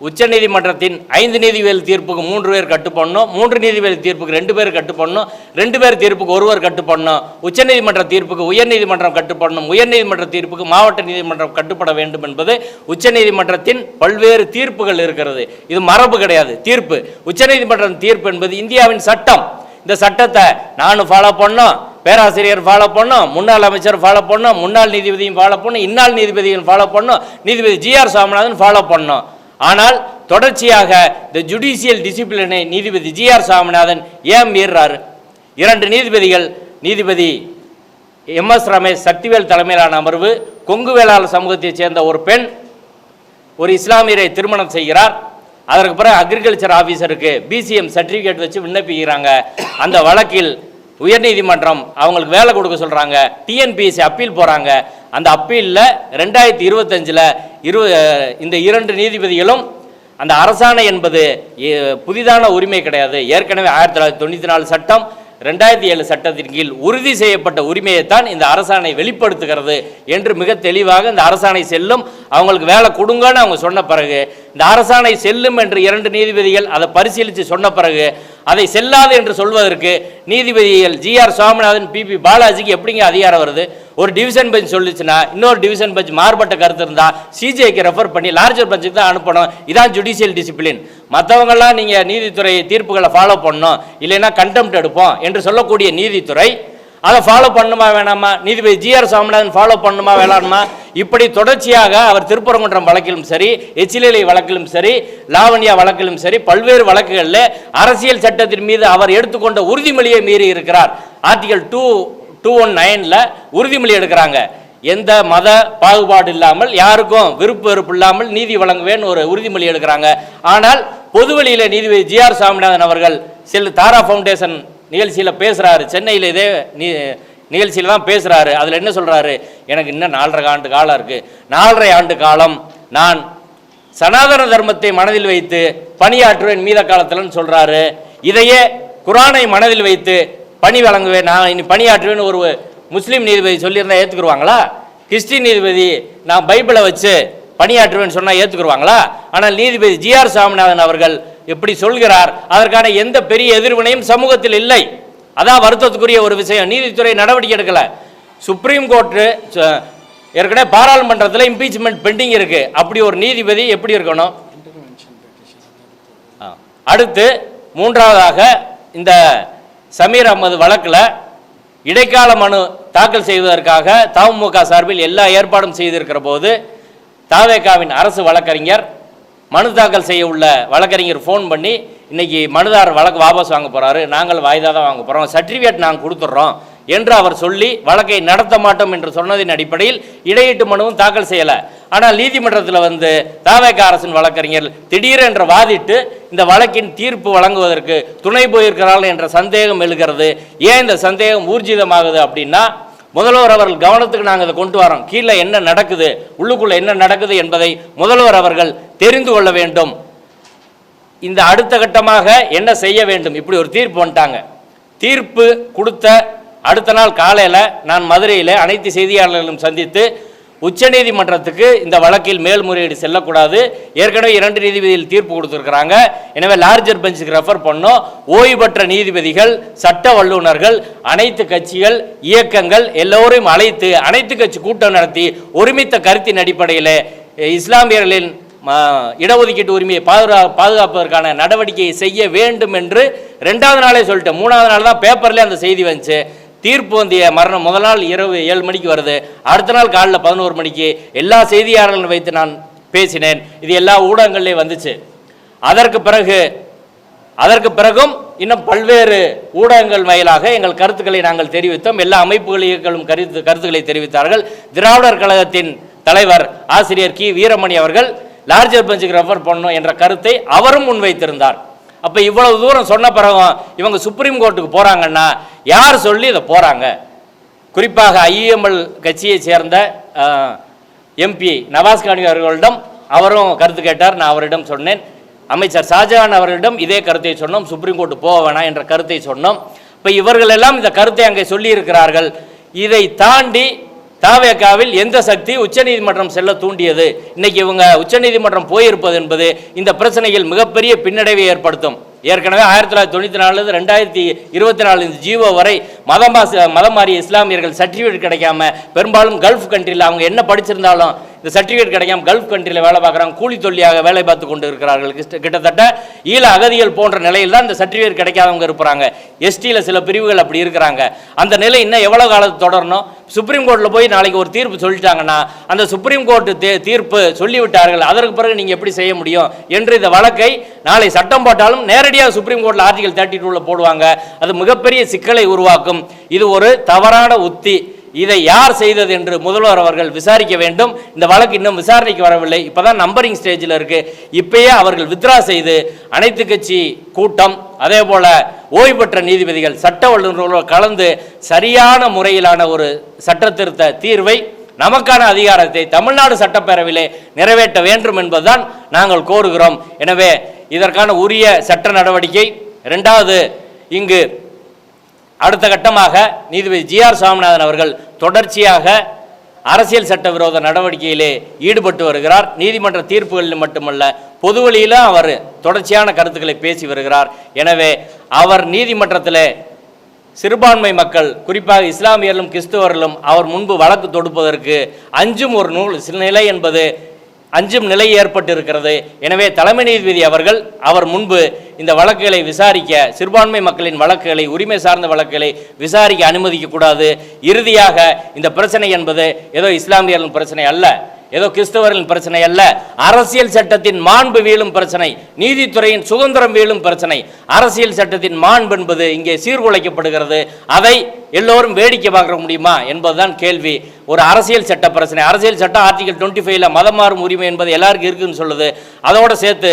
உச்சநீதிமன்றத்தின் 5 நீதிபதி தீர்ப்புக்கு 3 பேர் கட்டுப்படணும், 3 நீதிபதி தீர்ப்புக்கு 2 பேர் கட்டுப்படணும், 2 பேர் தீர்ப்புக்கு 1 கட்டுப்படணும், உச்சநீதிமன்ற தீர்ப்புக்கு உயர்நீதிமன்றம் கட்டுப்படணும், உயர்நீதிமன்ற தீர்ப்புக்கு மாவட்ட நீதிமன்றம் கட்டுப்பட வேண்டும் என்பது உச்சநீதிமன்றத்தின் பல்வேறு தீர்ப்புகள் இருக்கிறது. இது மரபு கிடையாது, தீர்ப்பு. உச்சநீதிமன்றம் தீர்ப்பு என்பது இந்தியாவின் சட்டம். இந்த சட்டத்தை நானும் ஃபாலோ பண்ணோம், பேராசிரியர் ஃபாலோ பண்ணோம், முன்னாள் அமைச்சர் ஃபாலோ பண்ணோம், முன்னாள் நீதிபதியும் ஃபாலோ பண்ணோம், இந்நாள் நீதிபதியும் ஃபாலோ பண்ணோம், நீதிபதி ஜிஆர் சாமிநாதன் ஃபாலோ பண்ணோம். ஆனால் தொடர்ச்சியாக இந்த ஜுடிஷியல் டிசிப்ளினை நீதிபதி ஜிஆர் சாமிநாதன் ஏன் மீறாரு? 2 நீதிபதிகள், நீதிபதி MS ரமேஷ் சக்திவேல் தலைமையிலான அமர்வு, கொங்கு வேளாளர் சமூகத்தைச் சேர்ந்த ஒரு பெண் ஒரு இஸ்லாமியரை திருமணம் செய்கிறார். அதற்கு பிறகு அக்ரிகல்ச்சர் ஆஃபீஸருக்கு BCM சர்டிஃபிகேட் வச்சு விண்ணப்பிக்கிறாங்க. அந்த வழக்கில் உயர்நீதிமன்றம் அவங்களுக்கு வேலை கொடுக்க சொல்கிறாங்க. TNPSC அப்பீல் போகிறாங்க. அந்த அப்பீலில் 2025 இந்த 2 நீதிபதிகளும் அந்த அரசாணை என்பது புதிதான உரிமை கிடையாது, ஏற்கனவே 1994 சட்டம் 2007 சட்டத்தின் கீழ் உறுதி செய்யப்பட்ட உரிமையைத்தான் இந்த அரசாணை வெளிப்படுத்துகிறது என்று மிக தெளிவாக இந்த அரசாணை செல்லும், அவங்களுக்கு வேலை கொடுங்கன்னு அவங்க சொன்ன பிறகு, இந்த அரசாணை செல்லும் என்று 2 நீதிபதிகள் அதை பரிசீலித்து சொன்ன பிறகு அதை செல்லாது என்று சொல்வதற்கு நீதிபதிகள் ஜிஆர் சாமிநாதன் PP பாலாஜிக்கு எப்படிங்க அதிகாரம் வருது? ஒரு டிவிஷன் பெஞ்ச் சொல்லிச்சுன்னா இன்னொரு டிவிஷன் பெஞ்ச் மாறுபட்ட கருத்து இருந்தால் CJக்கு ரெஃபர் பண்ணி லார்ஜர் பெஞ்சுக்கு தான் அனுப்பணும். இதான் ஜுடிஷியல் டிசிப்ளின். மற்றவங்கெல்லாம் நீங்கள் நீதித்துறை தீர்ப்புகளை ஃபாலோ பண்ணணும், இல்லைன்னா கண்டெம்ட் எடுப்போம் என்று சொல்லக்கூடிய நீதித்துறை அதை ஃபாலோ பண்ணுமா வேணாமா? நீதிபதி ஜிஆர் சாமிநாதன் ஃபாலோ பண்ணுமா வேணாமா? இப்படி தொடர்ச்சியாக அவர் திருப்பரங்குன்றம் வழக்கிலும் சரி, எச்சிலை வழக்கிலும் சரி, லாவண்யா வழக்கிலும் சரி, பல்வேறு வழக்குகளில் அரசியல் சட்டத்தின் மீது அவர் எடுத்துக்கொண்ட உறுதிமொழியை மீறி இருக்கிறார். ஆர்டிகல் 219 உறுதிமொழி எடுக்கிறாங்க. எந்த மத பாகுபாடு இல்லாமல், யாருக்கும் விருப்பு வெறுப்பு இல்லாமல் நீதி வழங்குவேன்னு ஒரு உறுதிமொழி எடுக்கிறாங்க. ஆனால் பொதுவெளியில் நீதிபதி ஜிஆர் சாமிநாதன் அவர்கள் தாரா ஃபவுண்டேஷன் நிகழ்ச்சியில் பேசுகிறாரு, சென்னையில் இதே நிகழ்ச்சியில் தான் பேசுகிறாரு. அதில் என்ன சொல்கிறாரு? எனக்கு இன்னும் 4.5 ஆண்டு காலம் இருக்குது, 4.5 ஆண்டு காலம் நான் சனாதன தர்மத்தை மனதில் வைத்து பணியாற்றுவேன் மீத காலத்தில்னு சொல்கிறாரு. இதையே குரானை மனதில் வைத்து பணி வழங்குவேன், நான் இனி பணியாற்றுவேன்னு ஒரு முஸ்லீம் நீதிபதி சொல்லியிருந்தா ஏற்றுக்குருவாங்களா? கிறிஸ்டின் நீதிபதி நான் பைபிளை வச்சு பணியாற்றுவேன்னு சொன்னால் ஏற்றுக்குருவாங்களா? ஆனால் நீதிபதி ஜிஆர் சாமிநாதன் அவர்கள் எப்படி சொல்கிறார்? அதற்கான எந்த பெரிய எதிர்வினையும் சமூகத்தில் இல்லை. அதான் வருத்தத்துக்குரிய ஒரு விஷயம். நீதித்துறை நடவடிக்கை எடுக்கல. சுப்ரீம் கோர்ட்டு ஏற்கனவே பாராளுமன்றத்தில் இம்பீச்மெண்ட் பெண்டிங் இருக்கு. அப்படி ஒரு நீதிபதி எப்படி இருக்கணும்? அடுத்து மூன்றாவதாக இந்த சமீர் அகமது வழக்கில் இடைக்கால மனு தாக்கல் செய்வதற்காக தமுக சார்பில் எல்லா ஏற்பாடும் செய்திருக்கிற போது தவேகாவின் அரசு வழக்கறிஞர் மனு தாக்கல் செய்ய உள்ள வழக்கறிஞர் ஃபோன் பண்ணி இன்னைக்கு மனுதாரர் வழக்கு வாபஸ் வாங்க போகிறாரு, நாங்கள் வாய்தா தான் வாங்க போகிறோம், சர்டிஃபிகேட் நாங்கள் கொடுத்துட்றோம் என்று அவர் சொல்லி வழக்கை நடத்த மாட்டோம் என்று சொன்னதின் அடிப்படையில் இடையீட்டு மனுவும் தாக்கல் செய்யலை. ஆனால் நீதிமன்றத்தில் வந்து தவேக அரசின் வழக்கறிஞர் திடீரென்று வாதிட்டு இந்த வழக்கின் தீர்ப்பு வழங்குவதற்கு துணை போயிருக்கிறார்கள் என்ற சந்தேகம் எழுகிறது. ஏன் இந்த சந்தேகம் ஊர்ஜிதமாகுது அப்படின்னா, முதல்வர் அவர்கள் கவனத்துக்கு நாங்கள் இதை கொண்டு வரோம். கீழே என்ன நடக்குது, உள்ளுக்குள்ளே என்ன நடக்குது என்பதை முதல்வர் அவர்கள் தெரிந்து கொள்ள வேண்டும். இந்த அடுத்த கட்டமாக என்ன செய்ய வேண்டும்? இப்படி ஒரு தீர்ப்பு வந்துட்டாங்க. தீர்ப்பு கொடுத்த அடுத்த நாள் காலையில் நான் மதுரையில் அனைத்து செய்தியாளர்களும் சந்தித்து உச்சநீதிமன்றத்துக்கு இந்த வழக்கில் மேல்முறையீடு செல்லக்கூடாது, ஏற்கனவே 2 நீதிபதிகள் தீர்ப்பு கொடுத்துருக்கிறாங்க, எனவே லார்ஜர் பெஞ்சுக்கு ரெஃபர் பண்ணோம். ஓய்வு பெற்ற நீதிபதிகள், சட்ட வல்லுநர்கள், அனைத்து கட்சிகள், இயக்கங்கள் எல்லோரையும் அழைத்து அனைத்து கட்சி கூட்டம் நடத்தி ஒருமித்த கருத்தின் அடிப்படையில் இஸ்லாமியர்களின் இடஒதுக்கீட்டு உரிமையை பாதுகாப்பதற்கான நடவடிக்கையை செய்ய வேண்டும் என்று 2வது நாளே சொல்லிட்டேன். 3வது நாள் தான் பேப்பர்லேயே அந்த செய்தி வந்துச்சு. தீர்ப்பு வந்திய மரணம் முதல் நாள் இரவு 7 மணிக்கு வருது, அடுத்த நாள் காலையில் 11 மணிக்கு எல்லா செய்தியாளர்களும் வைத்து நான் பேசினேன். இது எல்லா ஊடகங்கள்லேயும் வந்துச்சு. அதற்கு பிறகும் இன்னும் பல்வேறு ஊடகங்கள் வாயிலாக எங்கள் கருத்துக்களை நாங்கள் தெரிவித்தோம். எல்லா அமைப்புகளும் கருத்துக்களை தெரிவித்தார்கள். திராவிடர் கழகத்தின் தலைவர் ஆசிரியர் கி வீரமணி அவர்கள் லார்ஜர் பெஞ்சுக்கு ரெஃபர் பண்ணணும் என்ற கருத்தை அவரும் முன்வைத்திருந்தார். அப்போ இவ்வளவு தூரம் சொன்ன பிறகும் இவங்க சுப்ரீம் கோர்ட்டுக்கு போகிறாங்கன்னா யார் சொல்லி இதை போகிறாங்க? குறிப்பாக ஐஎம்எல் கட்சியை சேர்ந்த எம்பி நவாஸ் கானி அவர்களிடம் அவரும் கருத்து கேட்டார். நான் அவரிடம் சொன்னேன், அமைச்சர் ஷாஜகான் அவர்களிடம் இதே கருத்தை சொன்னோம், சுப்ரீம் கோர்ட்டு போக வேணாம் என்ற கருத்தை சொன்னோம். இப்போ இவர்கள் எல்லாம் இந்த கருத்தை அங்கே சொல்லியிருக்கிறார்கள். இதை தாண்டி தாவேகாவில் எந்த சக்தி உச்சநீதிமன்றம் செல்ல தூண்டியது? இன்னைக்கு இவங்க உச்சநீதிமன்றம் போயிருப்பது என்பது இந்த பிரச்சனையில் மிகப்பெரிய பின்னடைவை ஏற்படுத்தும். ஏற்கனவே 1994 2024 இந்த ஜீவோ வரை மதம் மாறிய இஸ்லாமியர்கள் சர்டிஃபிகேட் கிடைக்காம பெரும்பாலும் கல்ஃப் கண்ட்ரியில் அவங்க என்ன படிச்சிருந்தாலும் இந்த சர்டிஃபிகேட் கிடைக்காம கல்ஃப் கண்ட்ரியில் வேலை பார்க்குறாங்க, கூலி தொல்லியாக வேலை பார்த்து கொண்டு இருக்கிறார்கள். கிட்டத்தட்ட ஈழ அகதிகள் போன்ற நிலையில் தான் இந்த சர்டிஃபிகேட் கிடைக்காதவங்க இருப்பாங்க. எஸ்டியில் சில பிரிவுகள் அப்படி இருக்கிறாங்க. அந்த நிலை இன்னும் எவ்வளோ காலத்து தொடரணும்? சுப்ரீம் கோர்ட்டில் போய் நாளைக்கு ஒரு தீர்ப்பு சொல்லிட்டாங்கன்னா அந்த சுப்ரீம் கோர்ட்டு தீர்ப்பு சொல்லிவிட்டார்கள், அதற்கு பிறகு நீங்கள் எப்படி செய்ய முடியும் என்று இந்த வழக்கை நாளை சட்டம் போட்டாலும் நேரடியாக சுப்ரீம் கோர்ட்டில் ஆர்டிகல் 32 போடுவாங்க. அது மிகப்பெரிய சிக்கலை உருவாக்கும். இது ஒரு தவறான உத்தி. இதை யார் செய்தது என்று முதல்வர் அவர்கள் விசாரிக்க வேண்டும். இந்த வழக்கு இன்னும் விசாரணைக்கு வரவில்லை, இப்போதான் நம்பரிங் ஸ்டேஜில் இருக்கு. இப்பயே அவர்கள் வித்ரா செய்து அனைத்து கட்சி கூட்டம், அதே போல ஓய்வு பெற்ற நீதிபதிகள், சட்ட வல்லுநர்களோடு கலந்து சரியான முறையிலான ஒரு சட்ட திருத்த தீர்வை, நமக்கான அதிகாரத்தை தமிழ்நாடு சட்டப்பேரவையிலே நிறைவேற்ற வேண்டும் என்பதுதான் நாங்கள் கோருகிறோம். எனவே இதற்கான உரிய சட்ட நடவடிக்கை. 2வது, இங்கு அடுத்த கட்டமாக நீதிபதி GR சாமிநாதன் அவர்கள் தொடர்ச்சியாக அரசியல் சட்டவிரோத நடவடிக்கையிலே ஈடுபட்டு வருகிறார். நீதிமன்ற தீர்ப்புகளில் மட்டுமல்ல, பொது வழியிலும் அவர் தொடர்ச்சியான கருத்துக்களை பேசி வருகிறார். எனவே அவர் நீதிமன்றத்தில் சிறுபான்மை மக்கள், குறிப்பாக இஸ்லாமியர்களும் கிறிஸ்தவர்களும் அவர் முன்பு வழக்கு தொடுப்பதற்கு அஞ்சும் ஒரு நிலை என்பது அஞ்சும் நிலை ஏற்பட்டு இருக்கிறது. எனவே தலைமை நீதிபதி அவர்கள் அவர் முன்பு இந்த வழக்குகளை விசாரிக்க, சிறுபான்மை மக்களின் வழக்குகளை, உரிமை சார்ந்த வழக்குகளை விசாரிக்க அனுமதிக்க கூடாது. இறுதியாக இந்த பிரச்சனை என்பது ஏதோ இஸ்லாமியர்களின் பிரச்சனை அல்ல, ஏதோ கிறிஸ்தவர்களின் பிரச்சனை அல்ல, அரசியல் சட்டத்தின் மாண்பு வீழும் பிரச்சனை, நீதித்துறையின் சுதந்திரம் வீழும் பிரச்சனை. அரசியல் சட்டத்தின் மாண்பு என்பது இங்கே சீர்குலைக்கப்படுகிறது. அதை எல்லோரும் வேடிக்கை பார்க்க முடியுமா என்பதுதான் கேள்வி. ஒரு அரசியல் சட்ட பிரச்சனை. அரசியல் சட்டம் ஆர்டிகல் 25 மதம் மாறும் உரிமை என்பது எல்லாருக்கும் இருக்குன்னு சொல்லுது. அதோடு சேர்த்து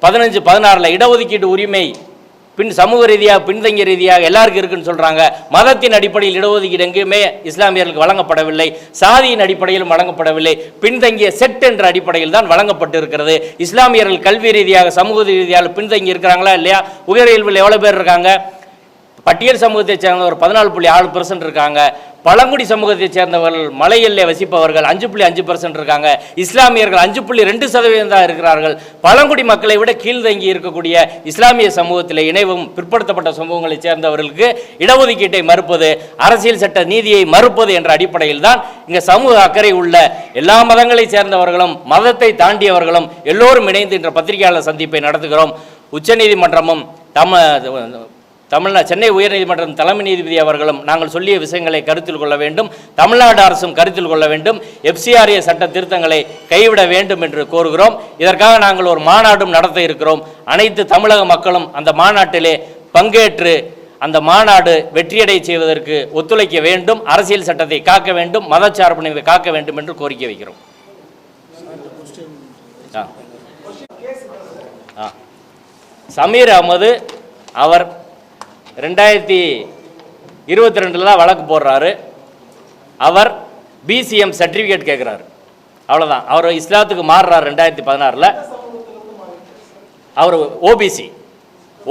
15, 16 இடஒதுக்கீட்டு உரிமை சமூக ரீதியாக பின்தங்கிய ரீதியாக எல்லாருக்கும் இருக்குன்னு சொல்றாங்க. மதத்தின் அடிப்படையில் இடஒதுக்கீடு எங்கேயுமே இஸ்லாமியர்களுக்கு வழங்கப்படவில்லை, சாதியின் அடிப்படையிலும் வழங்கப்படவில்லை, பின்தங்கிய செட் என்ற அடிப்படையில் தான் வழங்கப்பட்டு இருக்கிறது. இஸ்லாமியர்கள் கல்வி ரீதியாக சமூக ரீதியாக பின்தங்கி இருக்கிறாங்களா இல்லையா? உயர்கல்வியில் எவ்வளவு பேர் இருக்காங்க? பட்டியல் சமூகத்தை சேர்ந்த ஒரு 14.6% இருக்காங்க. பழங்குடி சமூகத்தை சேர்ந்தவர்கள், மலையிலே வசிப்பவர்கள் 5.5% இருக்காங்க. இஸ்லாமியர்கள் 5.2% தான் இருக்கிறார்கள். பழங்குடி மக்களை விட கீழ்தங்கி இருக்கக்கூடிய இஸ்லாமிய சமூகத்தில் இணைவும் பிற்படுத்தப்பட்ட சமூகங்களை சேர்ந்தவர்களுக்கு இடஒதுக்கீட்டை மறுப்பது, அரசியல் சட்ட நீதியை மறுப்பது என்ற அடிப்படையில் தான் இங்கே சமூக அக்கறை உள்ள எல்லா மதங்களை சேர்ந்தவர்களும் மதத்தை தாண்டியவர்களும் எல்லோரும் இணைந்து என்ற பத்திரிகையாளர் சந்திப்பை நடத்துகிறோம். உச்சநீதிமன்றமும் சென்னை உயர்நீதிமன்றம் தலைமை நீதிபதி அவர்களும் நாங்கள் சொல்லிய விஷயங்களை கருத்தில் கொள்ள வேண்டும். தமிழ்நாடு அரசும் கருத்தில் கொள்ள வேண்டும். FCRA சட்ட திருத்தங்களை கைவிட வேண்டும் என்று கோருகிறோம். இதற்காக நாங்கள் ஒரு மாநாடும் நடத்த இருக்கிறோம். அனைத்து தமிழக மக்களும் அந்த மாநாட்டிலே பங்கேற்று அந்த மாநாடு வெற்றியடை செய்வதற்கு ஒத்துழைக்க வேண்டும். அரசியல் சட்டத்தை காக்க வேண்டும், மதச்சார்பின்மையை காக்க வேண்டும் என்று கோரிக்கை வைக்கிறோம். சமீர் அகமது அவர் 2022 தான் வழக்கு போடுறாரு. அவர் BCM சர்டிஃபிகேட் கேட்குறாரு, அவ்வளோதான். அவர் இஸ்லாத்துக்கு மாறுறார் 2016. அவர்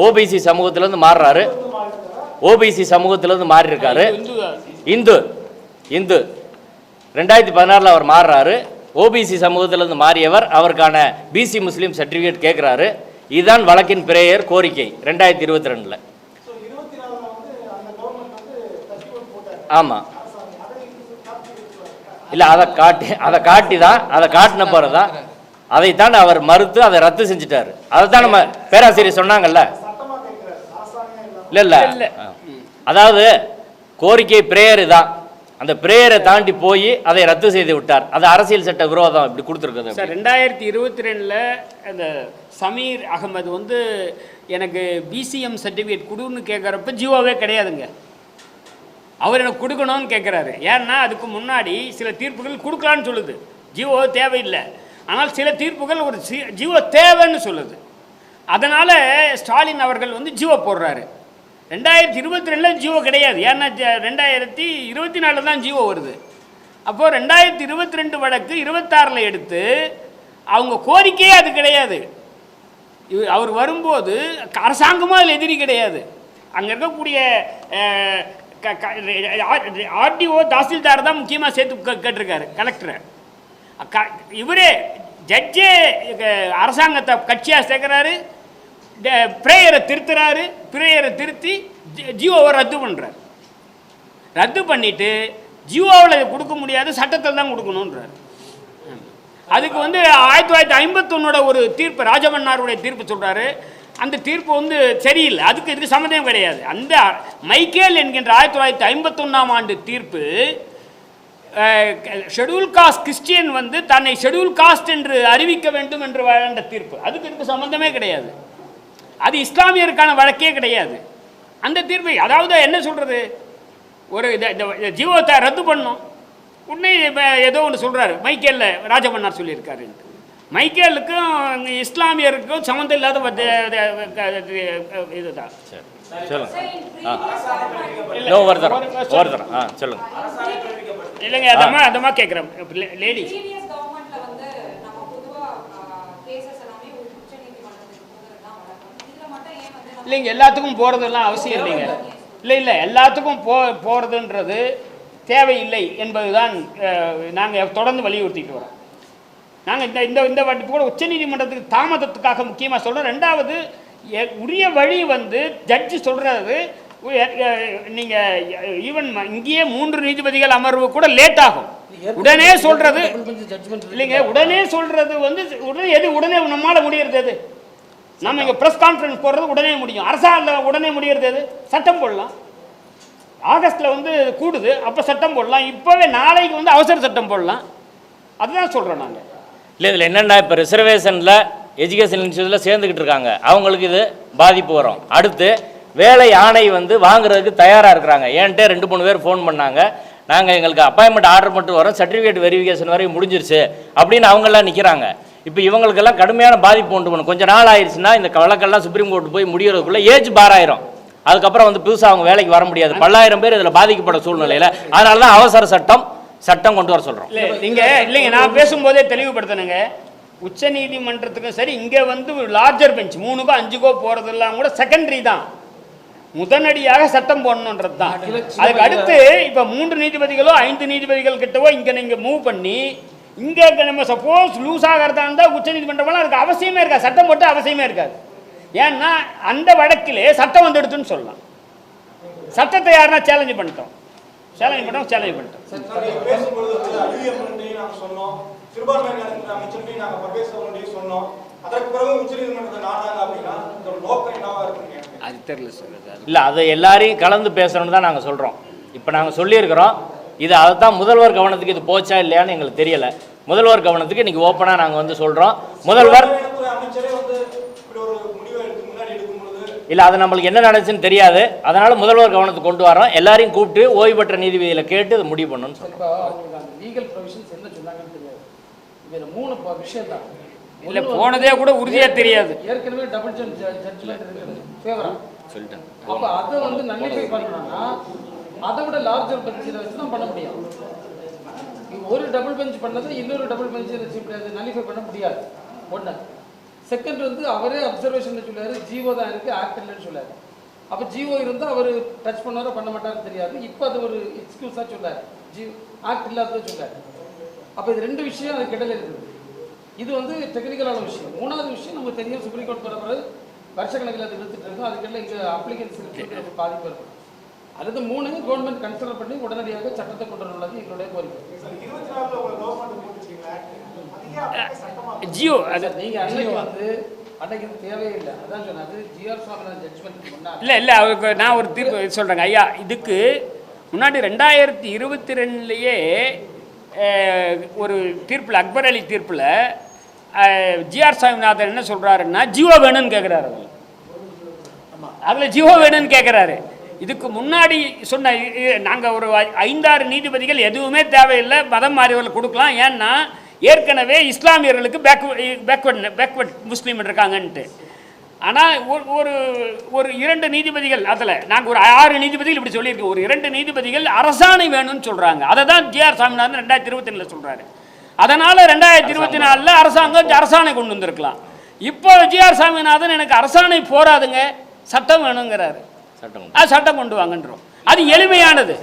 ஓபிசி சமூகத்திலேருந்து மாறுறாரு. ஓபிசி சமூகத்திலேருந்து மாறி இருக்காரு. இந்து 2016 அவர் மாறுறாரு. ஓபிசி சமூகத்திலேருந்து மாறியவர் அவருக்கான பிசி முஸ்லீம் சர்டிஃபிகேட் கேட்குறாரு. இதுதான் வழக்கின் பிரேயர் கோரிக்கை 2022. ஆமாம், இல்லை அதை காட்டின பிறகு தான் அதைத்தான் அவர் மறுத்து அதை ரத்து செஞ்சுட்டாரு. அதைத்தான் நம்ம பேராசிரியர் சொன்னாங்கல்ல. இல்லை அதாவது கோரிக்கை பிரேயர் தான், அந்த பிரேயரை தாண்டி போய் அதை ரத்து செய்து விட்டார். அது அரசியல் சட்ட விரோதம் இப்படி கொடுத்துருக்குது. சார் 2022 அந்த சமீர் அகமது வந்து எனக்கு பிசிஎம் சர்டிஃபிகேட் கொடுன்னு கேட்குறப்ப ஜியோவே கிடையாதுங்க. அவர் எனக்கு கொடுக்கணும்னு கேட்குறாரு. ஏன்னா அதுக்கு முன்னாடி சில தீர்ப்புகள் கொடுக்கலான்னு சொல்லுது, ஜியோ தேவையில்லை. ஆனால் சில தீர்ப்புகள் ஒரு ஜியோ தேவைன்னு சொல்லுது. அதனால் ஸ்டாலின் அவர்கள் வந்து ஜியோ போடுறாரு. 2022 ஜியோ கிடையாது. ஏன்னா 2024 தான் ஜியோ வருது. அப்போது 2022 வழக்கு 26 எடுத்து அவங்க கோரிக்கையே அது கிடையாது. அவர் வரும்போது அரசாங்கமும் அதில் எதிரி கிடையாது. அங்கே இருக்கக்கூடிய ஆர்டிஓ தாசில்தார் தான் முக்கியமாக சேர்த்து கேட்டிருக்காரு, கலெக்டரை. இவரே ஜட்ஜே அரசாங்கத்தை கட்சியாக சேர்க்குறாரு, பிரேயரை திருத்துறாரு. பிரேயரை திருத்தி ஜியோவை ரத்து பண்ணுறாரு. ரத்து பண்ணிவிட்டு ஜியோவில் கொடுக்க முடியாது, சட்டத்தில் தான் கொடுக்கணுன்றார். அதுக்கு வந்து 1951 ஒரு தீர்ப்பு, ராஜமன்னாருடைய தீர்ப்பு சொல்கிறாரு. அந்த தீர்ப்பு வந்து சரியில்லை, அதுக்கு இதுக்கு சம்மந்தம் கிடையாது. அந்த மைக்கேல் என்கின்ற 1951 ஆண்டு தீர்ப்பு ஷெட்யூல் காஸ்ட் கிறிஸ்டியன் வந்து தன்னை ஷெட்யூல் காஸ்ட் என்று அறிவிக்க வேண்டும் என்று வழங்க தீர்ப்பு, அதுக்கு இதுக்கு சம்மந்தமே கிடையாது. அது இஸ்லாமியருக்கான வழக்கே கிடையாது. அந்த தீர்ப்பை அதாவது என்ன சொல்கிறது, ஒரு ஜீவத்தை ரத்து பண்ணோம் உடனே ஏதோ ஒன்று சொல்கிறாரு. மைக்கேலில் ராஜமன்னார் சொல்லியிருக்காரு. மைக்கேலுக்கும் இஸ்லாமியருக்கும் சம்மந்தம் இல்லாத இதுதான். சொல்லுங்க. இல்லைங்க, அதமா கேட்குறேன் லேடி. இல்லைங்க, எல்லாத்துக்கும் போகிறதுலாம் அவசியம் இல்லைங்க. இல்லை எல்லாத்துக்கும் போகிறதுன்றது தேவையில்லை என்பது தான் நாங்கள் தொடர்ந்து வலியுறுத்திட்டு வரோம். நாங்கள் இந்த வாட்டி கூட உச்சநீதிமன்றத்துக்கு தாமதத்துக்காக முக்கியமாக சொல்கிறோம். ரெண்டாவது, உரிய வழி வந்து ஜட்ஜி சொல்கிறது, நீங்கள் ஈவன் இங்கேயே 3 நீதிபதிகள் அமர்வு கூட லேட் ஆகும். உடனே சொல்கிறது இல்லைங்க, உடனே சொல்கிறது வந்து உடனே நம்மளால் முடியறது எது? நம்ம இங்கே ப்ரெஸ் கான்ஃபரன்ஸ் போடுறது உடனே முடியும். அரசாங்கம் உடனே முடியறது எது? சட்டம் போடலாம். ஆகஸ்ட்டில் வந்து கூடுது, அப்போ சட்டம் போடலாம். இப்போவே நாளைக்கு வந்து அவசர சட்டம் போடலாம். அதுதான் சொல்கிறோம் நாங்கள். இல்லை, இதில் என்னென்னா இப்போ ரிசர்வேஷனில் எஜுகேஷன் இன்ஸ்டியூட்டில் சேர்ந்துக்கிட்டு இருக்காங்க, அவங்களுக்கு இது பாதிப்பு வரும். அடுத்து வேலை ஆணை வந்து வாங்குறதுக்கு தயாராக இருக்கிறாங்க. ஏன்ட்டு 2-3 பேர் ஃபோன் பண்ணாங்க, நாங்கள் எங்களுக்கு அப்பாயின்மெண்ட் ஆர்டர் மட்டும் வரோம், சர்டிஃபிகேட் வெரிஃபிகேஷன் வரையும் முடிஞ்சிருச்சு அப்படின்னு அவங்கெல்லாம் நிற்கிறாங்க. இப்போ இவங்களுக்கெல்லாம் கடுமையான பாதிப்பு உண்டு பண்ணும். கொஞ்சம் நாள் ஆயிடுச்சுன்னா இந்த வழக்கெல்லாம் சுப்ரீம் கோர்ட் போய் முடிகிறதுக்குள்ளே ஏஜ் பார் ஆயிரும். அதுக்கப்புறம் வந்து புதுசாக அவங்க வேலைக்கு வர முடியாது. 10,000 பேர் இதில் பாதிக்கப்பட்ட சூழ்நிலையில் அதனால தான் அவசர சட்டம் கொண்டு வர சொல்கிறோம். இல்லைங்க, நான் பேசும்போதே தெளிவுபடுத்தணுங்க. உச்ச நீதிமன்றத்துக்கும் சரி, இங்கே வந்து லார்ஜர் பெஞ்ச் 3கோ 5கோ போகிறதெல்லாம் கூட செகண்டரி தான். முதனடியாக சட்டம் போடணுன்றது தான். அதுக்கு அடுத்து இப்போ 3 நீதிபதிகளோ 5 நீதிபதிகள் கிட்டவோ இங்கே நீங்கள் மூவ் பண்ணி இங்கே நம்ம சப்போஸ் லூஸ் ஆகிறதா இருந்தால் உச்ச நீதிமன்றம்லாம் அதுக்கு அவசியமே இருக்காது, சட்டம் போட்டு அவசியமே இருக்காது. ஏன்னா அந்த வழக்கிலே சட்டம் வந்துடுதுன்னு சொல்லலாம். சட்டத்தை யாருன்னா சேலஞ்ச் பண்ணிட்டோம். இல்லை, அதை எல்லாரையும் கலந்து பேசணும்னு தான் நாங்கள் சொல்கிறோம். இப்போ நாங்கள் சொல்லியிருக்கிறோம், இது அதைத்தான் முதல்வர் கவனத்துக்கு இது போச்சா இல்லையான்னு எங்களுக்கு தெரியலை. முதல்வர் கவனத்துக்கு இன்றைக்கி ஓப்பனாக நாங்கள் வந்து சொல்கிறோம். முதல்வர் இல்லை, அது நம்மளுக்கு என்ன நடந்துச்சுன்னு தெரியாது. அதனால் முதல்வர் கவனத்துக்கு கொண்டு வரோம். எல்லாரையும் கூப்பிட்டு ஓய்வு பெற்ற நீதிபதியில் கேட்டு அதை முடிவு பண்ணணும்னு சொல்லுங்கள். லீகல் ப்ரொவிஷன்ஸ் என்ன சொன்னாங்கன்னு தெரியாது. இதில் 3 விஷயம் தான். இல்லை, போனதே கூட உறுதியாக தெரியாது. ஏற்கனவே டபுள் ஜட்ஜ்மெண்ட் இருக்குது ஃபேவரா சொல்லிட்டேன். அப்போ அதை வந்து நல்லிஃபை பண்ணணும்னா அதை விட லார்ஜர் பெஞ்சில் வச்சு தான் பண்ண முடியும். ஒரு டபுள் பெஞ்ச் பண்ணது இன்னொரு டபுள் பெஞ்ச் நல்லிஃபை பண்ண முடியாது. ஒன்று செகண்ட் வந்து அவரே அப்சர்வேஷனில் சொல்லாரு ஜிஓ தான் இருக்குது ஆக்ட் இல்லைன்னு சொல்லாரு. அப்போ ஜிஓ இருந்தால் அவர் டச் பண்ணாரோ பண்ண மாட்டாருன்னு தெரியாது. இப்போ அது ஒரு எக்ஸ்கியூஸாக சொல்லார், ஆக்ட் இல்லாததை சொல்லார். அப்போ இது ரெண்டு விஷயம் அதுக்கு இடையில இருக்குது. இது வந்து டெக்னிக்கலான விஷயம். மூணாவது விஷயம் நமக்கு தெரியும், சுப்ரீம் கோர்ட் போகிற பிறகு வருஷக்கணக்கில் அது எடுத்துகிட்டு இருக்கோம். அதுக்கெல்லாம் இங்கே அப்ளிகன்ஸ் நமக்கு பாதிப்பு இருக்கும். அடுத்து மூணு கவர்மெண்ட் கன்சிடர் பண்ணி உடனடியாக சட்டத்தை கொண்டு வரணும்னு எங்களுடைய கோரிக்கை. ஜியோ அது நீங்கள் அன்னைக்கு வந்து அன்னைக்கு தேவையில்லை, அதான் சொன்னாது ஜிஆர் சுவாமிநாதன் ஜட்ஜ்மெண்ட் முன்னாடி இல்லை அவருக்கு நான் ஒரு தீர்ப்பு சொல்கிறேங்க ஐயா. இதுக்கு முன்னாடி 2022 ஒரு தீர்ப்பில், அக்பர் அலி தீர்ப்பில் ஜிஆர் சாமிநாதன் என்ன சொல்கிறாருன்னா ஜியோ வேணும்னு கேட்குறாரு. அதில் ஜியோ வேணும்னு கேட்குறாரு. இதுக்கு முன்னாடி சொன்ன நாங்கள் ஒரு 5-6 நீதிபதிகள் எதுவுமே தேவையில்லை, மதம் மாறியவர்கள் கொடுக்கலாம், ஏன்னா ஏற்கனவே இஸ்லாமியர்களுக்கு பேக்வர்ட் முஸ்லீம் இருக்காங்கன்ட்டு. ஆனால் ஒரு 2 நீதிபதிகள், அதில் நாங்கள் ஒரு 6 நீதிபதிகள் இப்படி சொல்லியிருக்கோம். ஒரு 2 நீதிபதிகள் அரசாணை வேணும்னு சொல்கிறாங்க. அதை தான் ஜிஆர் சாமிநாதன் 2022 சொல்கிறாரு. அதனால் 2024 அரசாங்கம் அரசாணை கொண்டு வந்திருக்கலாம். இப்போ ஜிஆர் சாமிநாதன் எனக்கு அரசாணை போராதுங்க, சட்டம் வேணுங்கிறாரு. சட்டம் கொண்டு வாங்கன்றோம். அது எளிமையானது.